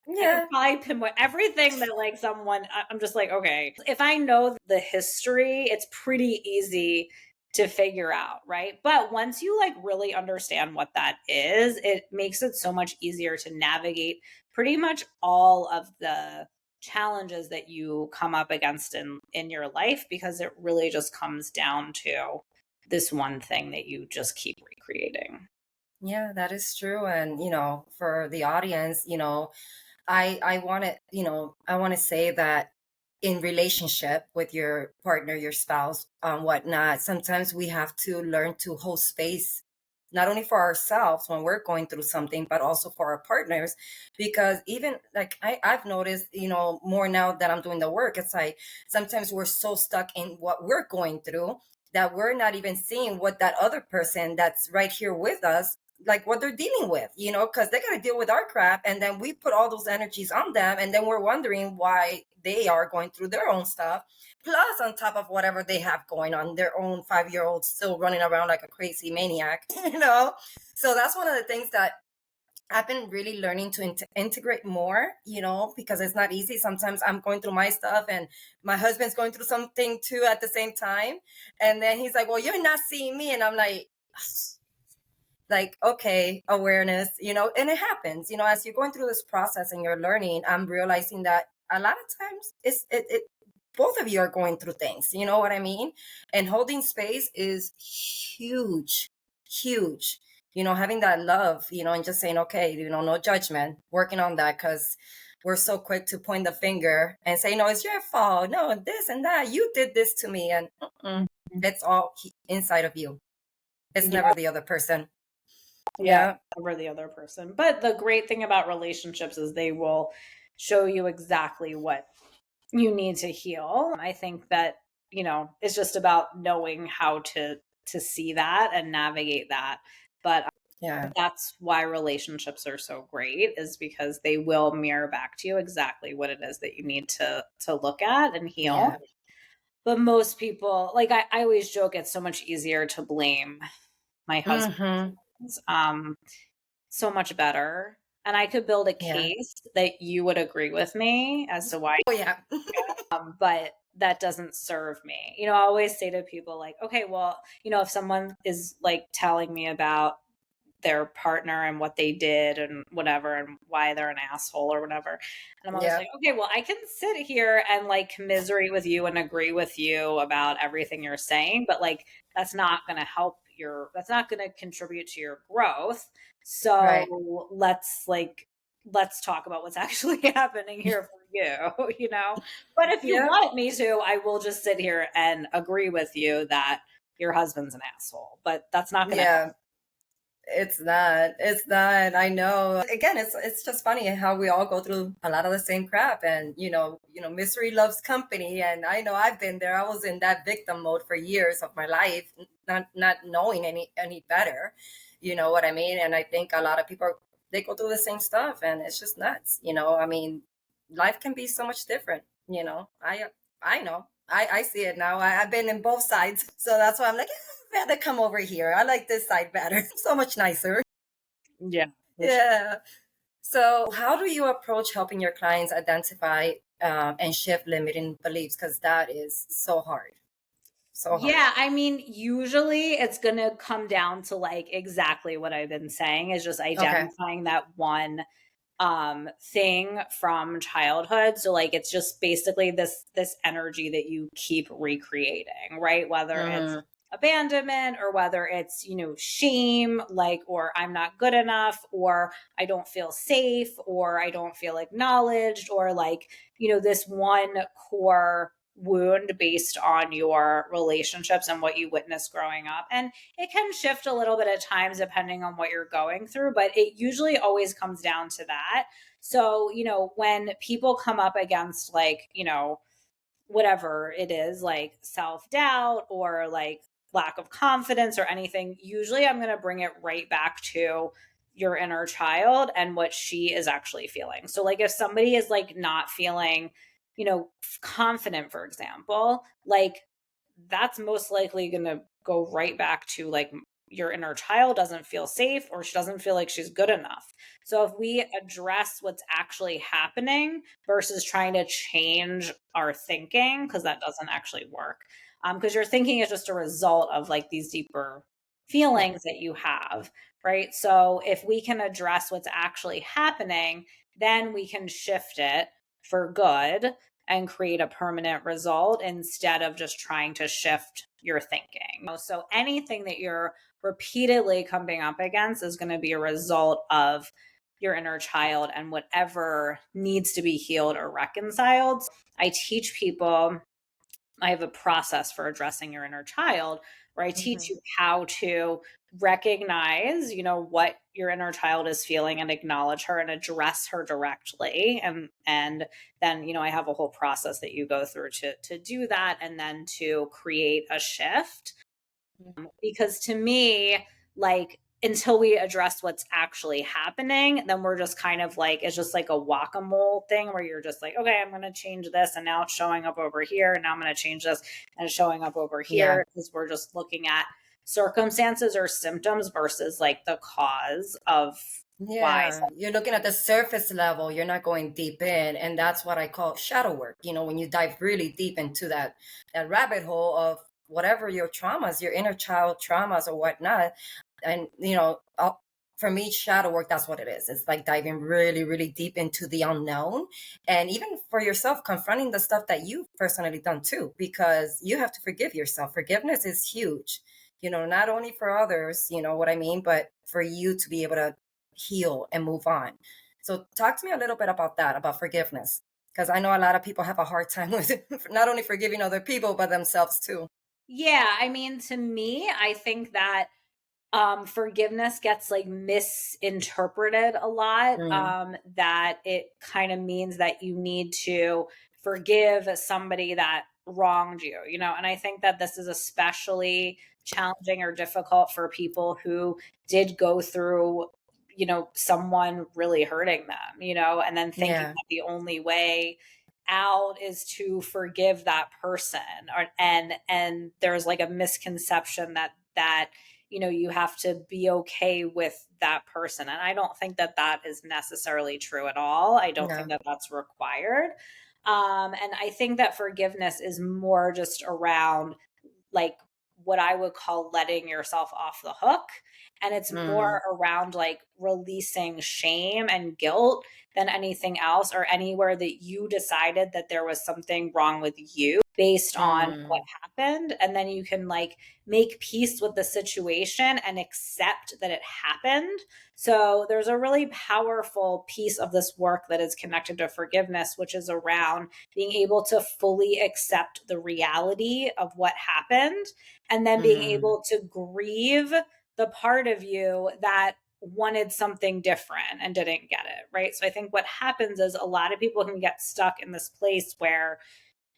I could Yeah. probably pinpoint everything that like someone, I'm just like, okay, if I know the history, it's pretty easy to figure out, right? But once you like really understand what that is, it makes it so much easier to navigate pretty much all of the challenges that you come up against in your life, because it really just comes down to this one thing that you just keep recreating. Yeah, that is true. And for the audience, I want to, I want to say that in relationship with your partner, your spouse, whatnot, sometimes we have to learn to hold space, not only for ourselves when we're going through something, but also for our partners. Because even like I've noticed, more now that I'm doing the work, it's like sometimes we're so stuck in what we're going through that we're not even seeing what that other person that's right here with us, like what they're dealing with, because they got to deal with our crap. And then we put all those energies on them. And then we're wondering why they are going through their own stuff. Plus, on top of whatever they have going on, their own 5-year-old still running around like a crazy maniac, So that's one of the things that I've been really learning to integrate more, because it's not easy. Sometimes I'm going through my stuff and my husband's going through something too at the same time. And then he's like, well, you're not seeing me. And I'm like, okay, awareness, and it happens, as you're going through this process and you're learning, I'm realizing that a lot of times both of you are going through things, you know what I mean? And holding space is huge, huge. Having that love, and just saying, okay, no judgment, working on that, because we're so quick to point the finger and say, no, it's your fault. No, this and that. You did this to me. And it's all inside of you. It's Yeah. never the other person. Yeah, Yeah. over the other person. But the great thing about relationships is they will show you exactly what you need to heal. I think that, it's just about knowing how to see that and navigate that. But Yeah. that's why relationships are so great, is because they will mirror back to you exactly what it is that you need to look at and heal. Yeah. But most people, like I always joke, it's so much easier to blame my husband. So much better. And I could build a Yeah. case that you would agree with me as to why, Oh, yeah. but that doesn't serve me. I always say to people, like, okay, well, if someone is like telling me about their partner and what they did and whatever and why they're an asshole or whatever, and I'm always Yeah. like, okay, well, I can sit here and like commiserate with you and agree with you about everything you're saying, but like that's not going to help that's not going to contribute to your growth. Right. So let's talk about what's actually happening here for you. But if you Yeah. want me to, I will just sit here and agree with you that your husband's an asshole, but that's not going to help. Yeah. It's not. It's not. I know. Again, it's just funny how we all go through a lot of the same crap, and misery loves company. And I know I've been there. I was in that victim mode for years of my life, not knowing any better. You know what I mean? And I think a lot of people, they go through the same stuff, and it's just nuts. I mean, life can be so much different. I know. I see it now. I've been in both sides, so that's why I'm like, rather come over here. I like this side better. So much nicer. Yeah. Yeah. So, how do you approach helping your clients identify and shift limiting beliefs? Because that is so hard. So hard. Yeah, I mean, usually it's going to come down to like exactly what I've been saying, is just Okay. identifying that one thing from childhood. So like it's just basically this energy that you keep recreating, right? Whether it's Mm-hmm. abandonment or whether it's, shame, like, or I'm not good enough, or I don't feel safe, or I don't feel acknowledged, or like, this one core wound based on your relationships and what you witnessed growing up. And it can shift a little bit at times depending on what you're going through, but it usually always comes down to that. So, when people come up against like, whatever it is, like self-doubt or like lack of confidence or anything, usually I'm going to bring it right back to your inner child and what she is actually feeling. So like if somebody is like not feeling, confident, for example, like that's most likely going to go right back to like your inner child doesn't feel safe or she doesn't feel like she's good enough. So if we address what's actually happening versus trying to change our thinking, because that doesn't actually work, because your thinking is just a result of like these deeper Yeah. feelings that you have, right? So if we can address what's actually happening, then we can shift it for good and create a permanent result instead of just trying to shift your thinking. So anything that you're repeatedly coming up against is going to be a result of your inner child and whatever needs to be healed or reconciled. I teach people, I have a process for addressing your inner child where I teach you how to recognize, what your inner child is feeling and acknowledge her and address her directly. And then, I have a whole process that you go through to do that and then to create a shift. Because to me, like until we address what's actually happening, then we're just kind of like, it's just like a whack-a-mole thing where you're just like, okay, I'm going to change this. And now it's showing up over here. And now I'm going to change this and it's showing up over Yeah. here, because we're just looking at circumstances or symptoms versus like the cause of why. Yeah, you're looking at the surface level, you're not going deep in, and that's what I call shadow work. When you dive really deep into that rabbit hole of whatever your traumas, your inner child traumas or whatnot, and for me, shadow work, that's what it is. It's like diving really, really deep into the unknown, and even for yourself, confronting the stuff that you've personally done too, because you have to forgive yourself. Forgiveness is huge. not only for others, you know what I mean, but for you to be able to heal and move on. So talk to me a little bit about that, about forgiveness, because I know a lot of people have a hard time with not only forgiving other people, but themselves too. Yeah, I mean, to me, I think that forgiveness gets like misinterpreted a lot, Mm, that it kind of means that you need to forgive somebody that wronged you, and I think that this is especially challenging or difficult for people who did go through, someone really hurting them, and then thinking yeah. that the only way out is to forgive that person, and there's like a misconception that you have to be okay with that person. And I don't think that that is necessarily true at all. I don't think No. that that's required. And I think that forgiveness is more just around like what I would call letting yourself off the hook. And it's Mm, more around like releasing shame and guilt than anything else, or anywhere that you decided that there was something wrong with you based on what mm, happened. And then you can like make peace with the situation and accept that it happened. So there's a really powerful piece of this work that is connected to forgiveness, which is around being able to fully accept the reality of what happened, and then being mm. able to grieve the part of you that wanted something different and didn't get it, right? So I think what happens is a lot of people can get stuck in this place where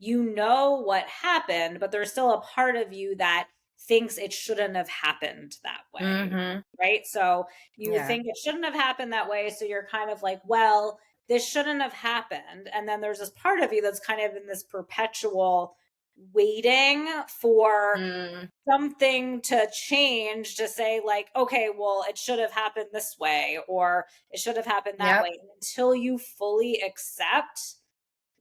what happened, but there's still a part of you that thinks it shouldn't have happened that way. Mhm. Right. So you Yeah. think it shouldn't have happened that way. So you're kind of like, well, this shouldn't have happened. And then there's this part of you that's kind of in this perpetual waiting for Mm. something to change, to say like, okay, well, it should have happened this way, or it should have happened that way, Yep. until you fully accept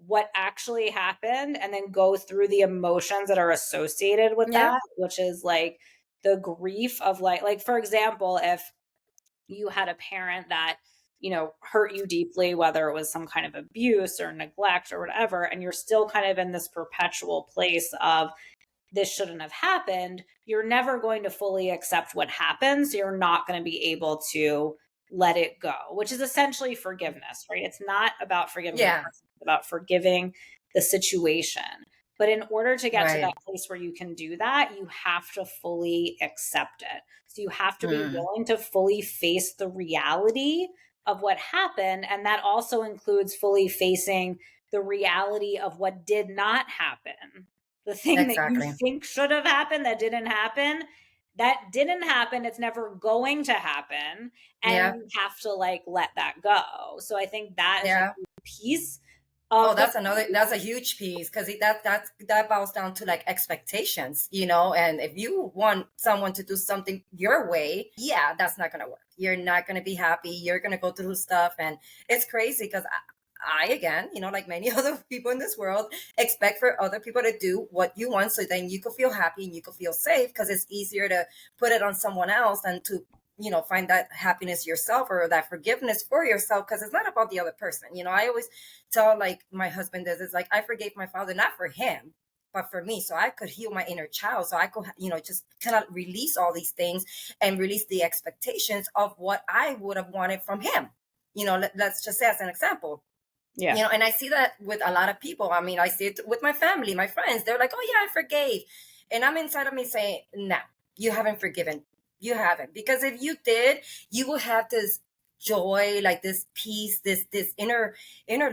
what actually happened and then go through the emotions that are associated with Yep. that, which is like the grief of like for example, if you had a parent that hurt you deeply, whether it was some kind of abuse or neglect or whatever, and you're still kind of in this perpetual place of this shouldn't have happened, you're never going to fully accept what happens. So you're not going to be able to let it go, which is essentially forgiveness, right? It's not about forgiving the Yeah. person, it's about forgiving the situation. But in order to get to that Right. place where you can do that, you have to fully accept it. So you have to be Mm. willing to fully face the reality of what happened. And that also includes fully facing the reality of what did not happen, the thing that you Exactly. think should have happened that didn't happen, it's never going to happen, and Yeah. you have to like let that go. So I think that is a Yeah. huge piece Oh, of the that's a huge piece because that boils down to like expectations, you know. And if you want someone to do something your way, yeah, that's not gonna work. You're not gonna be happy. You're gonna go through stuff, and it's crazy because I again, like many other people in this world, expect for other people to do what you want, so then you could feel happy and you could feel safe because it's easier to put it on someone else than to find that happiness yourself or that forgiveness for yourself because it's not about the other person. I always tell like my husband does, it's like I forgave my father not for him but for me, so I could heal my inner child, so I could just kind of release all these things and release the expectations of what I would have wanted from him. Let's just say as an example. yeah. And I see that with a lot of people. I mean, I see it with my family, my friends. They're like, oh yeah, I forgave, and I'm inside of me saying, no, you haven't forgiven. You haven't, because if you did, you will have this joy, like this peace, this inner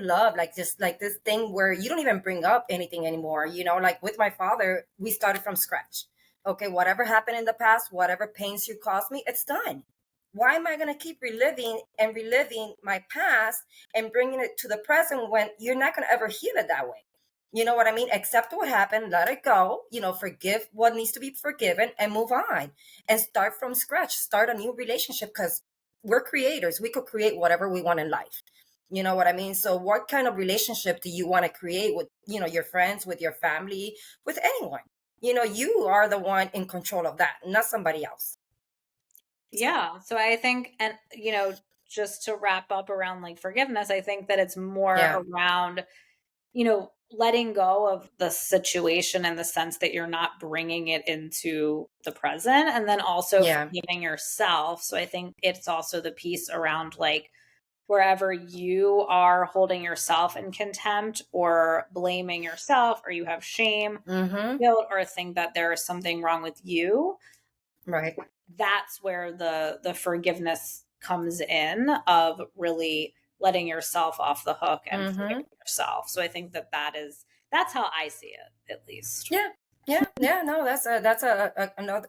love, like just like this thing where you don't even bring up anything anymore. Like with my father, we started from scratch. Okay, whatever happened in the past, whatever pains you caused me, it's done. Why am I going to keep reliving and reliving my past and bringing it to the present when you're not going to ever heal it that way? You know what I mean? Accept what happened, let it go, forgive what needs to be forgiven and move on and start from scratch, start a new relationship because we're creators. We could create whatever we want in life. You know what I mean? So what kind of relationship do you want to create with, your friends, with your family, with anyone? You are the one in control of that, not somebody else. So, Yeah. So I think, and just to wrap up around like forgiveness, I think that it's more yeah. around letting go of the situation in the sense that you're not bringing it into the present, and then also Yeah. forgiving yourself. So I think it's also the piece around like wherever you are holding yourself in contempt or blaming yourself, or you have shame, Mm-hmm. guilt, or think that there is something wrong with you, Right. that's where the forgiveness comes in, of really letting yourself off the hook and Mm-hmm. forgiving yourself. So I think that's how I see it, at least. Yeah. Yeah. No,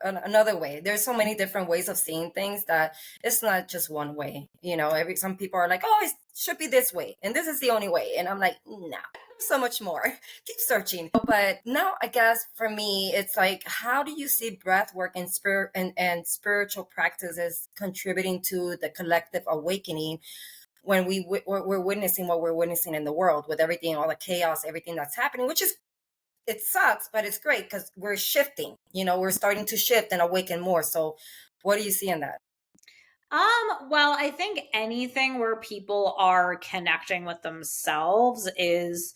another way. There's so many different ways of seeing things that it's not just one way. Some people are like, oh, it should be this way, and this is the only way, and I'm like, no, so much more. Keep searching. But now, I guess for me, it's like, how do you see breath work and spirit and spiritual practices contributing to the collective awakening when we're witnessing what we're witnessing in the world, with everything, all the chaos, everything that's happening, which is, it sucks, but it's great because we're shifting. We're starting to shift and awaken more. So, what do you see in that? Well, I think anything where people are connecting with themselves is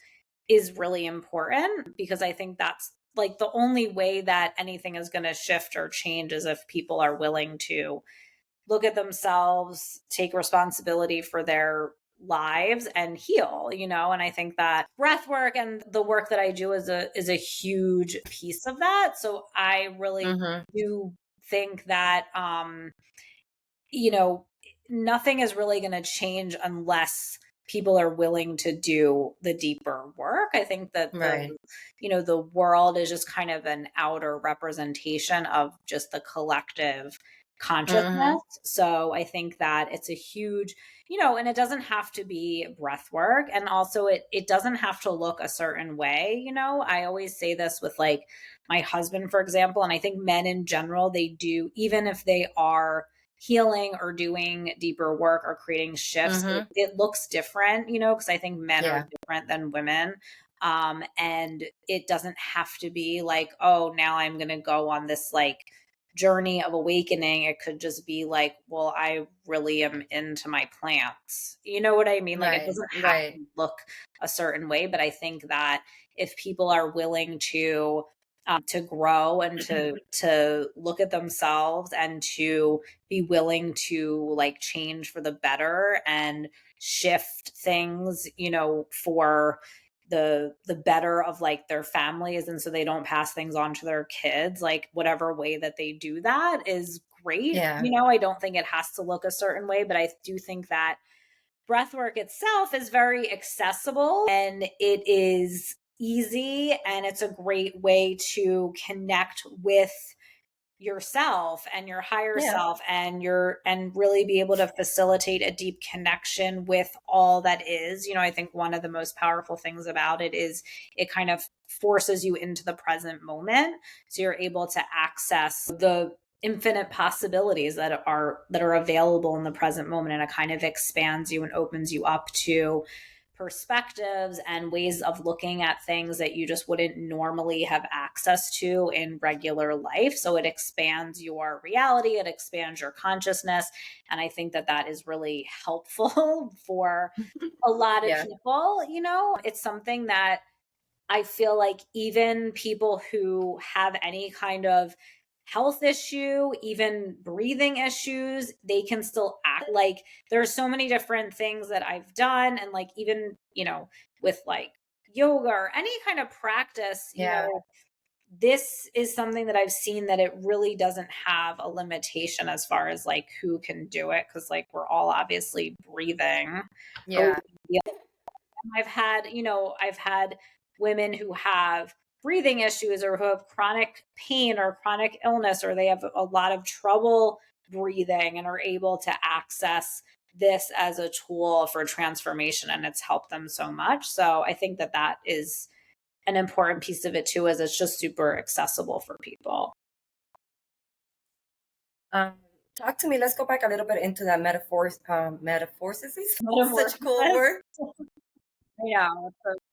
really important, because I think that's like the only way that anything is going to shift or change is if people are willing to look at themselves, take responsibility for their lives and heal, and I think that breath work and the work that I do is a huge piece of that. So I really Mm-hmm. do think that you know, nothing is really going to change unless people are willing to do the deeper work. I think that Right. the world is just kind of an outer representation of just the collective Mm-hmm. consciousness. So I think that it's a huge, and it doesn't have to be breath work. And also it doesn't have to look a certain way. I always say this with like my husband, for example, and I think men in general, they do, even if they are healing or doing deeper work or creating shifts, Mm-hmm. it looks different, because I think men are Yeah. different than women. And it doesn't have to be like, oh, now I'm going to go on this like journey of awakening. It could just be like, well, I really am into my plants. You know what I mean? Like, it Right. doesn't have Right. to look a certain way, but I think that if people are willing to grow and to look at themselves and to be willing to like change for the better and shift things, for the better of like their families, and so they don't pass things on to their kids, like whatever way that they do that is great. Yeah. I don't think it has to look a certain way, but I do think that breathwork itself is very accessible and it is easy, and it's a great way to connect with yourself and your higher Yeah. self and really be able to facilitate a deep connection with all that is. I think one of the most powerful things about it is it kind of forces you into the present moment, so you're able to access the infinite possibilities that are available in the present moment, and it kind of expands you and opens you up to perspectives and ways of looking at things that you just wouldn't normally have access to in regular life. So it expands your reality, it expands your consciousness. And I think that that is really helpful for a lot of Yeah. people. It's something that I feel like even people who have any kind of health issue, even breathing issues, they can still act like there's so many different things that I've done. And like, even, with like yoga or any kind of practice, Yeah. this is something that I've seen that it really doesn't have a limitation as far as like who can do it. Cause like we're all obviously breathing, or Yeah. I've had women who have breathing issues or who have chronic pain or chronic illness, or they have a lot of trouble breathing and are able to access this as a tool for transformation, and it's helped them so much. So I think that that is an important piece of it too, is it's just super accessible for people. Um, Talk to me. Let's go back a little bit into that metaphors. Metamorphosis. Such a cool Metamorphosis. word. Yeah,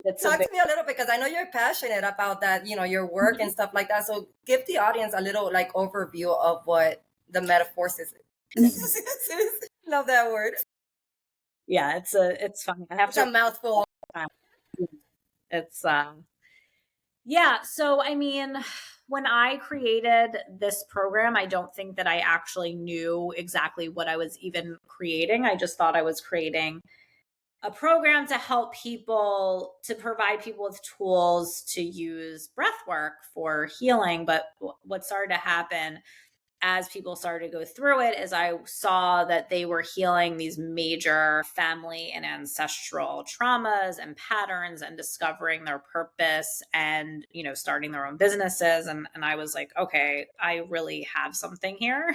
it's a Talk big. to me a little bit, because I know you're passionate about that. Your work and stuff like that. So give the audience a little like overview of what the metaphorsis is. Love that word. Yeah, it's funny. I have It's to a mouthful. It's yeah. So, I mean, when I created this program, I don't think that I actually knew exactly what I was even creating. I just thought I was creating a program to help people, to provide people with tools to use breath work for healing. But what started to happen as people started to go through it is I saw that they were healing these major family and ancestral traumas and patterns and discovering their purpose and, starting their own businesses. And I was like, okay, I really have something here,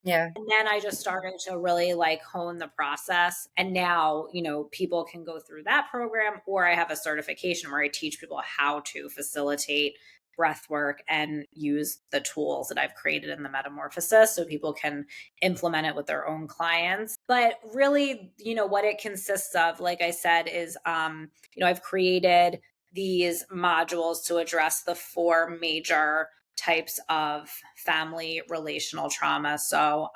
Yeah. And then I just started to really like hone the process. And now, people can go through that program, or I have a certification where I teach people how to facilitate breath work and use the tools that I've created in the Metamorphosis so people can implement it with their own clients. But really, what it consists of, like I said, is, I've created these modules to address the four major types of family relational trauma. So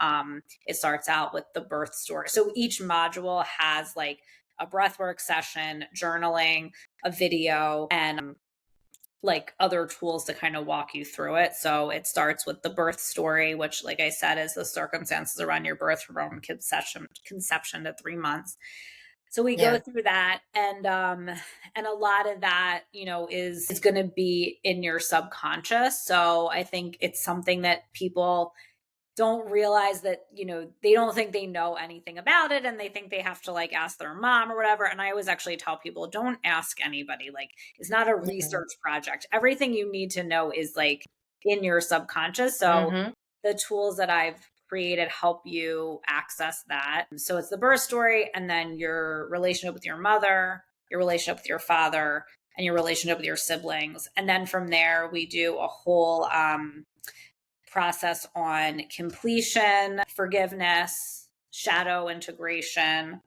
it starts out with the birth story. So each module has like a breathwork session, journaling, a video, and like other tools to kind of walk you through it. So it starts with the birth story, which, like I said, is the circumstances around your birth from conception to 3 months. So we go Yeah. through that, and a lot of that, is going to be in your subconscious. So I think it's something that people don't realize that, they don't think they know anything about it, and they think they have to like ask their mom or whatever. And I always actually tell people, don't ask anybody. Like, it's not a Yeah. research project. Everything you need to know is like in your subconscious. So Mm-hmm. the tools that I've created help you access that. So it's the birth story, and then your relationship with your mother, your relationship with your father, and your relationship with your siblings. And then from there, we do a whole process on completion, forgiveness, shadow integration.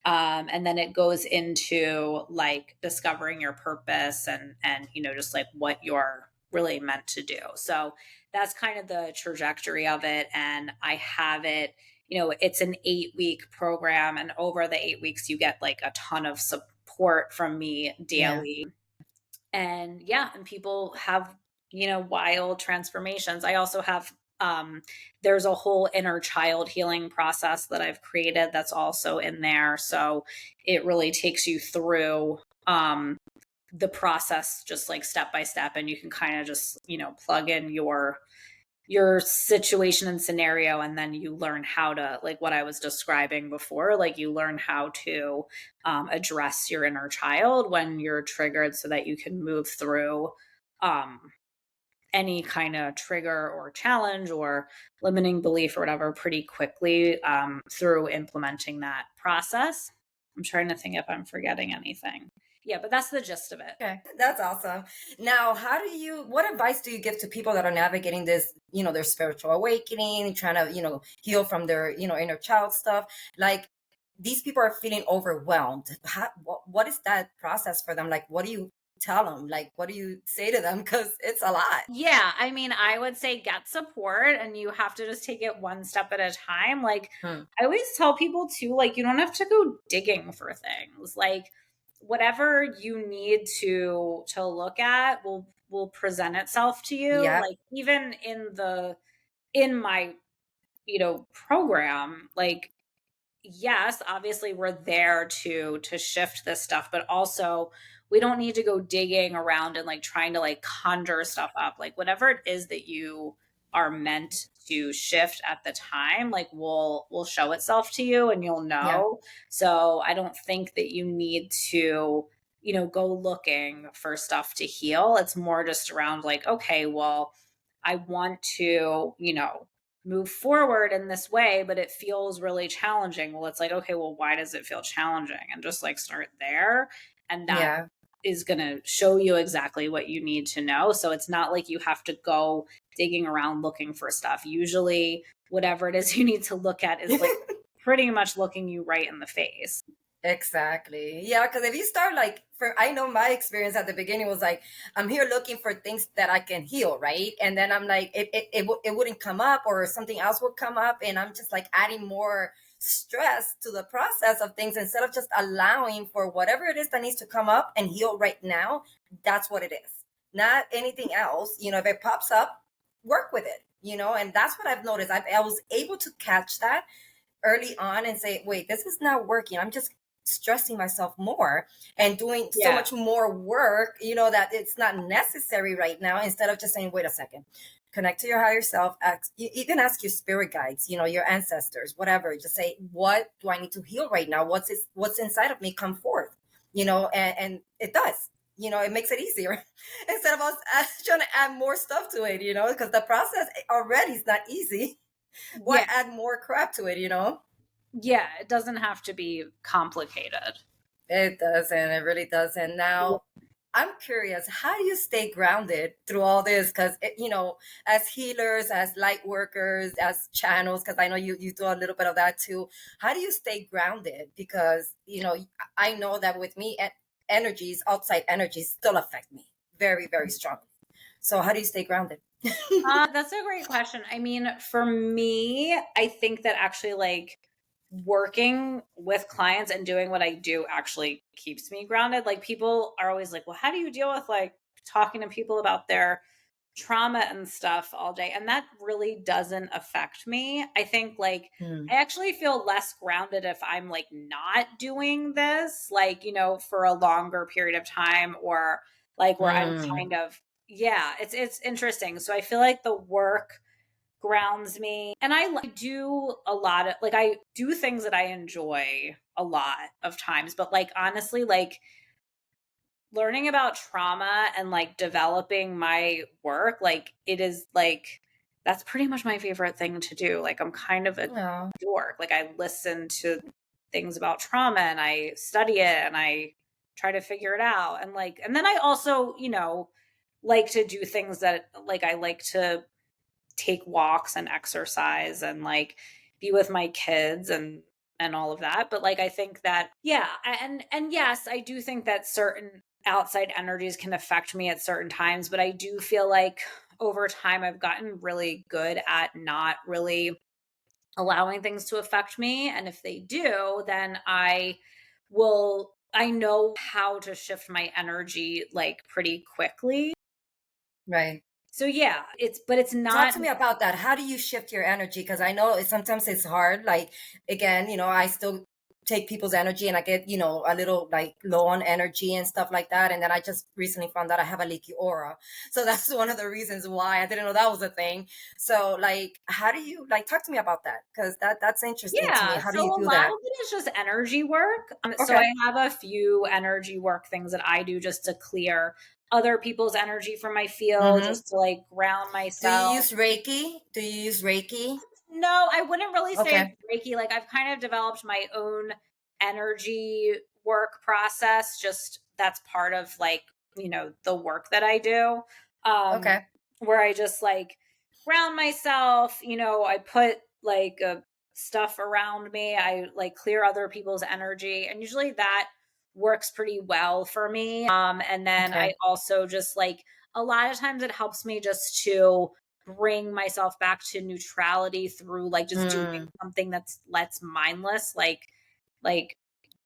And then it goes into like discovering your purpose and just like what you're really meant to do. So that's kind of the trajectory of it. And I have it, it's an 8-week program. And over the 8 weeks, you get like a ton of support from me Yeah. daily. And yeah, and people have, wild transformations. I also have, there's a whole inner child healing process that I've created that's also in there. So it really takes you through, the process just like step by step, and you can kind of just, plug in your situation and scenario, and then you learn how to, like what I was describing before, like you learn how to address your inner child when you're triggered so that you can move through um, any kind of trigger or challenge or limiting belief or whatever pretty quickly through implementing that process. I'm trying to think if I'm forgetting anything. Yeah, but that's the gist of it. Okay, that's awesome. Now, what advice do you give to people that are navigating this, their spiritual awakening, trying to, heal from their, inner child stuff? Like, these people are feeling overwhelmed. What is that process for them? Like, what do you tell them? Like, what do you say to them? Because it's a lot. Yeah, I mean, I would say get support, and you have to just take it one step at a time. Like, Hmm. I always tell people too, like, you don't have to go digging for things. Like, whatever you need to look at will present itself to you. Yep. Like, even in my, program, like, yes, obviously we're there to shift this stuff, but also we don't need to go digging around and like trying to like conjure stuff up. Like whatever it is that you are meant to shift at the time, like will show itself to you and you'll Yeah. know. So I don't think that you need to, go looking for stuff to heal. It's more just around like, okay, well, I want to, move forward in this way, but it feels really challenging. Well, it's like, okay, well, why does it feel challenging? And just like start there. And that Yeah. is going to show you exactly what you need to know. So it's not like you have to go digging around looking for stuff. Usually, whatever it is you need to look at is like pretty much looking you right in the face. Exactly. Yeah, because if you start like I know my experience at the beginning was like, I'm here looking for things that I can heal, right? And then I'm like, it wouldn't come up, or something else would come up, and I'm just like adding more stress to the process of things instead of just allowing for whatever it is that needs to come up and heal right now. That's what it is, not anything else. If it pops up, work with it. And that's what I've noticed. I was able to catch that early on and say, wait, this is not working. I'm just stressing myself more and doing so Yeah. much more work, that it's not necessary right now, instead of just saying, wait a second, connect to your higher self. You can ask your spirit guides, your ancestors, whatever. Just say, what do I need to heal right now? What's inside of me come forth, and it does. It makes it easier instead of us trying to add more stuff to it, because the process already is not easy. Why Yeah. add more crap to it? Yeah. It doesn't have to be complicated. It doesn't. It really doesn't. Now, I'm curious, how do you stay grounded through all this? Because, as healers, as light workers, as channels, because I know you do a little bit of that too. How do you stay grounded? Because, I know that with me, energies, outside energies still affect me very, very strongly. So, how do you stay grounded? That's a great question. I mean, for me, I think that actually like working with clients and doing what I do actually keeps me grounded. Like people are always like, well, how do you deal with like talking to people about their trauma and stuff all day? And that really doesn't affect me. I think like Hmm. I actually feel less grounded if I'm like not doing this, like, for a longer period of time, or like where I'm Hmm. kind of, yeah, it's interesting. So I feel like the work grounds me, and I do a lot of like I do things that I enjoy a lot of times, but like honestly, like learning about trauma and like developing my work, like it is like that's pretty much my favorite thing to do. Like I'm kind of a Oh, dork. Like I listen to things about trauma and I study it and I try to figure it out. And like and then I also, like to do things that like I like to take walks and exercise and like be with my kids and all of that. But like I think that, yeah, and yes, I do think that certain outside energies can affect me at certain times, but I do feel like over time I've gotten really good at not really allowing things to affect me, and if they do, then I know how to shift my energy like pretty quickly. right. So yeah, it's Talk not. to me about that. How do you shift your energy? Because I know sometimes it's hard. Like, again, I still take people's energy, and I get, a little like low on energy and stuff like that. And then I just recently found out I have a leaky aura. So that's one of the reasons why I didn't know that was a thing. So like, how do you like talk to me about that? Because that's interesting to me. Yeah, How do so you a do lot that? of it is just energy work. So I Okay. have a few energy work things that I do just to clear other people's energy from my field, Mm-hmm. just to like ground Do you myself. use Reiki? Do you use Reiki? No, I wouldn't really say it's Okay. Reiki. Like I've kind of developed my own energy work process. Just that's part of like, the work that I do. Um, Okay. where I just like ground myself, I put like stuff around me. I like clear other people's energy. And usually that works pretty well for me. And then I Okay. also just like a lot of times it helps me just to bring myself back to neutrality through like just doing Mm, something that's less mindless, like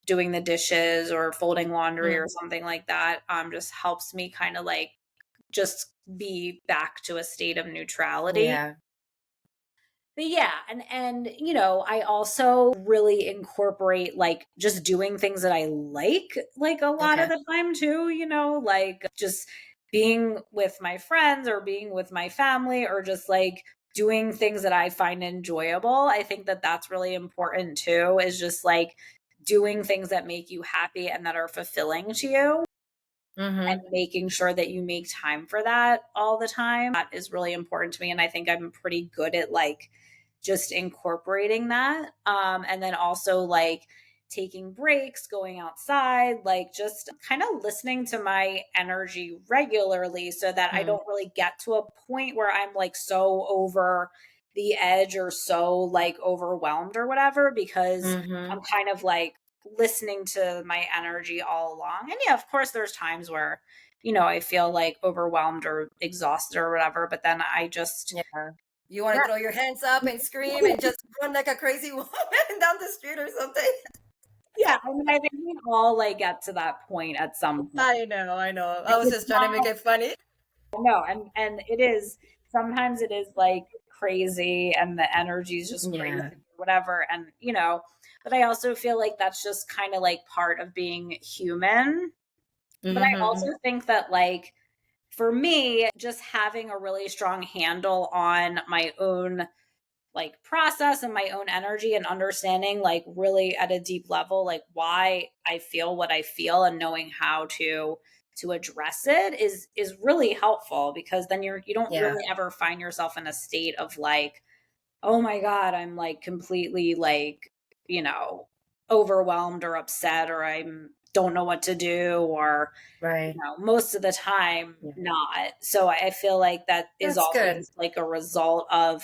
doing the dishes or folding laundry or mm. something like that. Just helps me kind of like just be back to a state of neutrality. Yeah. But yeah, and I also really incorporate like just doing things that I like a lot of Okay. the time too, like just being with my friends or being with my family or just like doing things that I find enjoyable. I think that that's really important too, is just like doing things that make you happy and that are fulfilling to you, and Mm-hmm. making sure that you make time for that all the time. That is really important to me. And I think I'm pretty good at like just incorporating that. And then also like taking breaks, going outside, like just kind of listening to my energy regularly so that I Mm, don't really get to a point where I'm like so over the edge or so like overwhelmed or whatever, because mm-hmm. I'm kind of like listening to my energy all along. And yeah, of course, there's times where, you know, I feel like overwhelmed or exhausted or whatever, but then I just, Yeah. You want yeah, to throw your hands up and scream and just run like a crazy woman down the street or something? yeah. I mean, I think we all like get to that point at some point. I know, I know. I Like, was it's just trying to make not, it funny. no, and it is, sometimes it is like crazy and the energy is just crazy, Yeah. whatever. And, you know, but I also feel like that's just kind of like part of being human. But I Hmm. also think that, like, for me, just having a really strong handle on my own like process and my own energy and understanding like really at a deep level like why I feel what I feel and knowing how to address it is really helpful, because then you don't Yeah. really ever find yourself in a state of like, oh my god, I'm like completely like, you know, overwhelmed or upset, or I'm don't know what to do, or you Right. know, most of the time Yeah. not. So I feel like that is That's also good. just like a result of,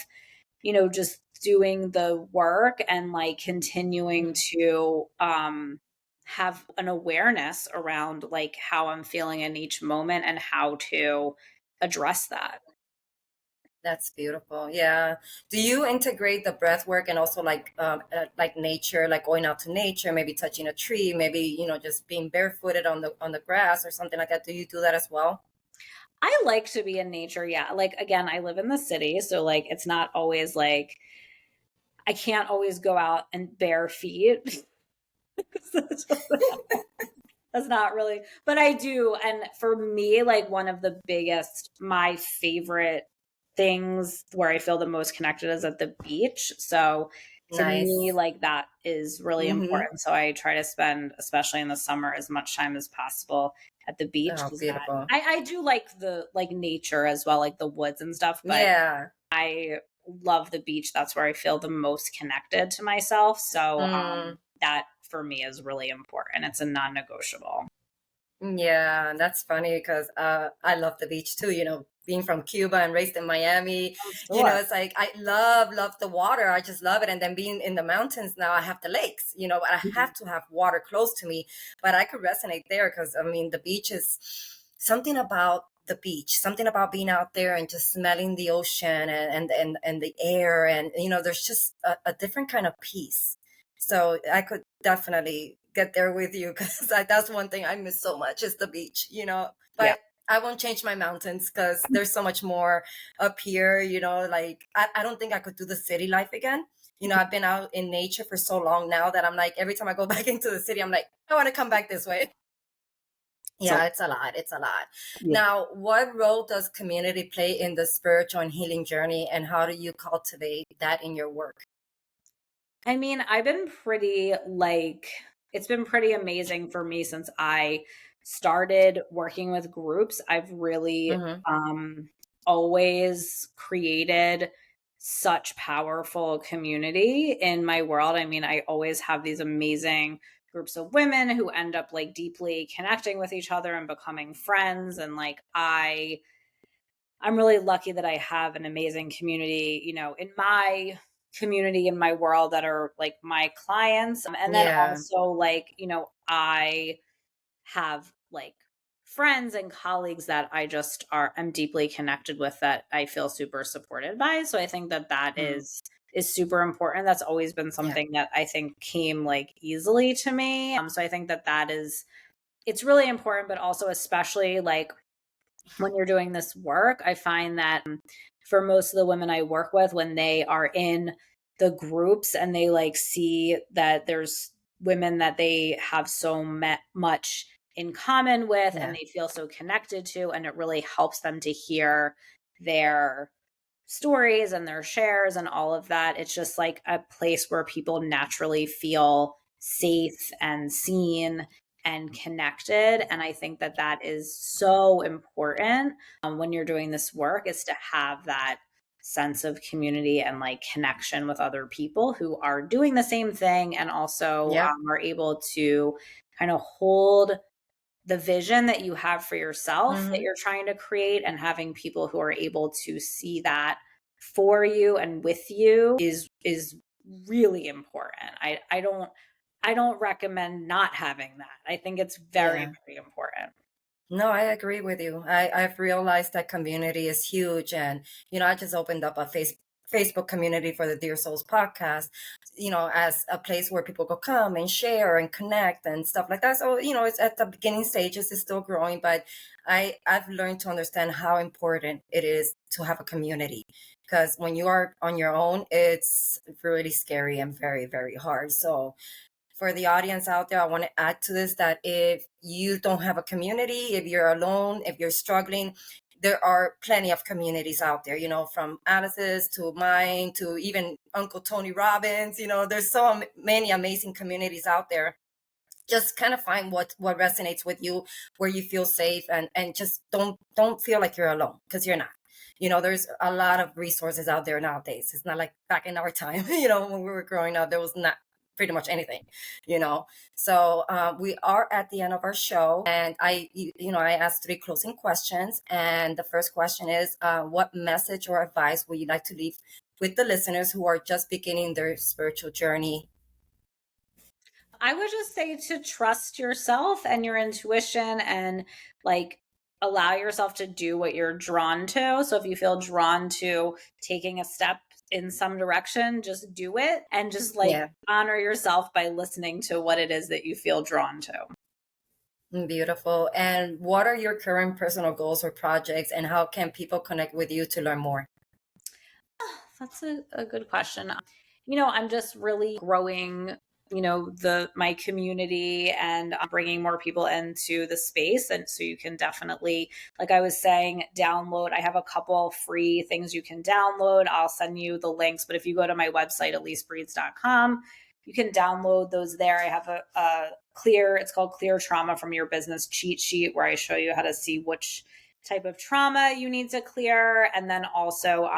you know, just doing the work and like continuing Mhm. to have an awareness around like how I'm feeling in each moment and how to address that. That's beautiful. Yeah. Do you integrate the breath work and also like nature, like going out to nature, maybe touching a tree, maybe, just being barefooted on the grass or something like that? Do you do that as well? I like to be in nature, yeah. Like again, I live in the city, so like it's not always like I can't always go out and bare feet. That's not really, but I do. And for me, like one of the biggest, my favorite things where I feel the most connected is at the beach. So to me, Nice. like that is really Mm-hmm. important. So I try to spend, especially in the summer, as much time as possible at the beach, Oh, because that beautiful. I do like the like nature as well, like the woods and stuff, but Yeah. I love the beach. That's where I feel the most connected to myself. So Mm, that for me is really important. It's a non-negotiable. yeah, that's funny because I love the beach too. Being from Cuba and raised in Miami, I'm sure. it's like I love the water. I just love it. And then being in the mountains now, I have the lakes. But I have to have water close to me. But I could resonate there because I mean, the beach is something about the beach, something about being out there and just smelling the ocean and the air, and there's just a different kind of peace. So I could definitely get there with you because that's one thing I miss so much is the beach. Yeah. But I won't change my mountains because there's so much more up here. Like I don't think I could do the city life again. I've been out in nature for so long now that I'm like, every time I go back into the city, I'm like, I want to come back this way. So Yeah, it's a lot. It's a lot. yeah. Now, what role does community play in the spiritual and healing journey, and how do you cultivate that in your work? I mean, I've been pretty like it's been pretty amazing for me since I started working with groups. I've really Hmm. always created such powerful community in my world. I mean, I always have these amazing groups of women who end up like deeply connecting with each other and becoming friends, and like I'm really lucky that I have an amazing community, you know, in my community, in my world, that are like my clients. And then Yeah. also, like, you know, I have like friends and colleagues that I just am deeply connected with, that I feel super supported by. So I think that that Mm. is super important. That's always been Yeah. something that I think came like easily to me. So I think that that is, it's really important, but also especially like when you're doing this work, I find that for most of the women I work with, when they are in the groups and they like see that there's women that they have so much in common with and Yeah. they feel so connected to, and it really helps them to hear their stories and their shares and all of that. It's just like a place where people naturally feel safe and seen and connected. And I think that that is so important when you're doing this work, is to have that sense of community and like connection with other people who are doing the same thing, and also Yep. are able to kind of hold the vision that you have for yourself that Hmm. you're trying to create, and having people who are able to see that for you and with you is really important. I don't I don't recommend not having that. I think it's very, Yeah. very important. No, I agree with you. I've realized that community is huge. And, I just opened up a Facebook community for the Dear Souls podcast, as a place where people could come and share and connect and stuff like that. So, it's at the beginning stages, it's still growing, but I've learned to understand how important it is to have a community. Because when you are on your own, it's really scary and very, very hard. So, for the audience out there, I want to add to this that if you don't have a community, if you're alone, if you're struggling, there are plenty of communities out there, from Alice's to mine to even Uncle Tony Robbins. There's so many amazing communities out there. Just kind of find what resonates with you, where you feel safe, and just don't feel like you're alone, because you're not. There's a lot of resources out there nowadays. It's not like back in our time, when we were growing up, there was not pretty much anything, so we are at the end of our show, and I asked 3 closing questions, and the first question is, what message or advice would you like to leave with the listeners who are just beginning their spiritual journey? I would just say to trust yourself and your intuition, and like allow yourself to do what you're drawn to. So if you feel drawn to taking a step in some direction, just do it, and just like Yeah. honor yourself by listening to what it is that you feel drawn to. Beautiful. And what are your current personal goals or projects, and how can people connect with you to learn more? That's a good question. I'm just really growing, my community, and bringing more people into the space. And so you can definitely, like I was saying, download. I have a couple free things you can download. I'll send you the links. But if you go to my website, AlyseBreathes.com, you can download those there. I have it's called Clear Trauma from Your Business cheat sheet, where I show you how to see which type of trauma you need to clear. And then also,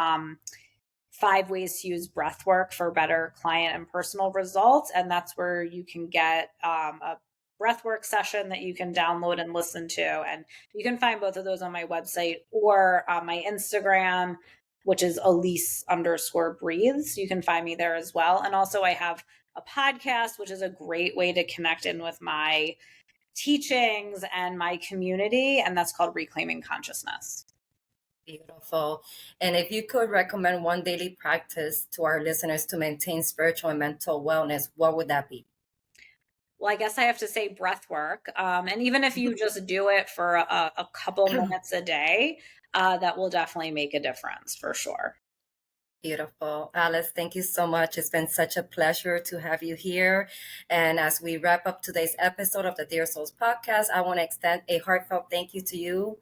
5 ways to use breathwork for better client and personal results. And that's where you can get a breathwork session that you can download and listen to. And you can find both of those on my website or on my Instagram, which is Alyse_breathes. You can find me there as well. And also, I have a podcast, which is a great way to connect in with my teachings and my community. And that's called Reclaiming Consciousness. Beautiful. And if you could recommend one daily practice to our listeners to maintain spiritual and mental wellness, what would that be? Well, I guess I have to say breath work. And even if you just do it for a couple minutes a day, that will definitely make a difference for sure. Beautiful. Alyse, thank you so much. It's been such a pleasure to have you here. And as we wrap up today's episode of the Dear Souls podcast, I want to extend a heartfelt thank you to you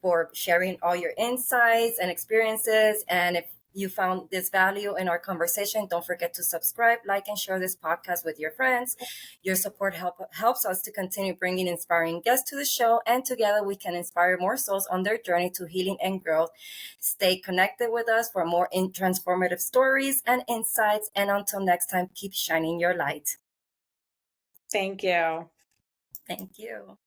for sharing all your insights and experiences. And if you found this value in our conversation, don't forget to subscribe, like, and share this podcast with your friends. Your support helps us to continue bringing inspiring guests to the show, and together we can inspire more souls on their journey to healing and growth. Stay connected with us for more transformative stories and insights. And until next time, keep shining your light. Thank you. Thank you.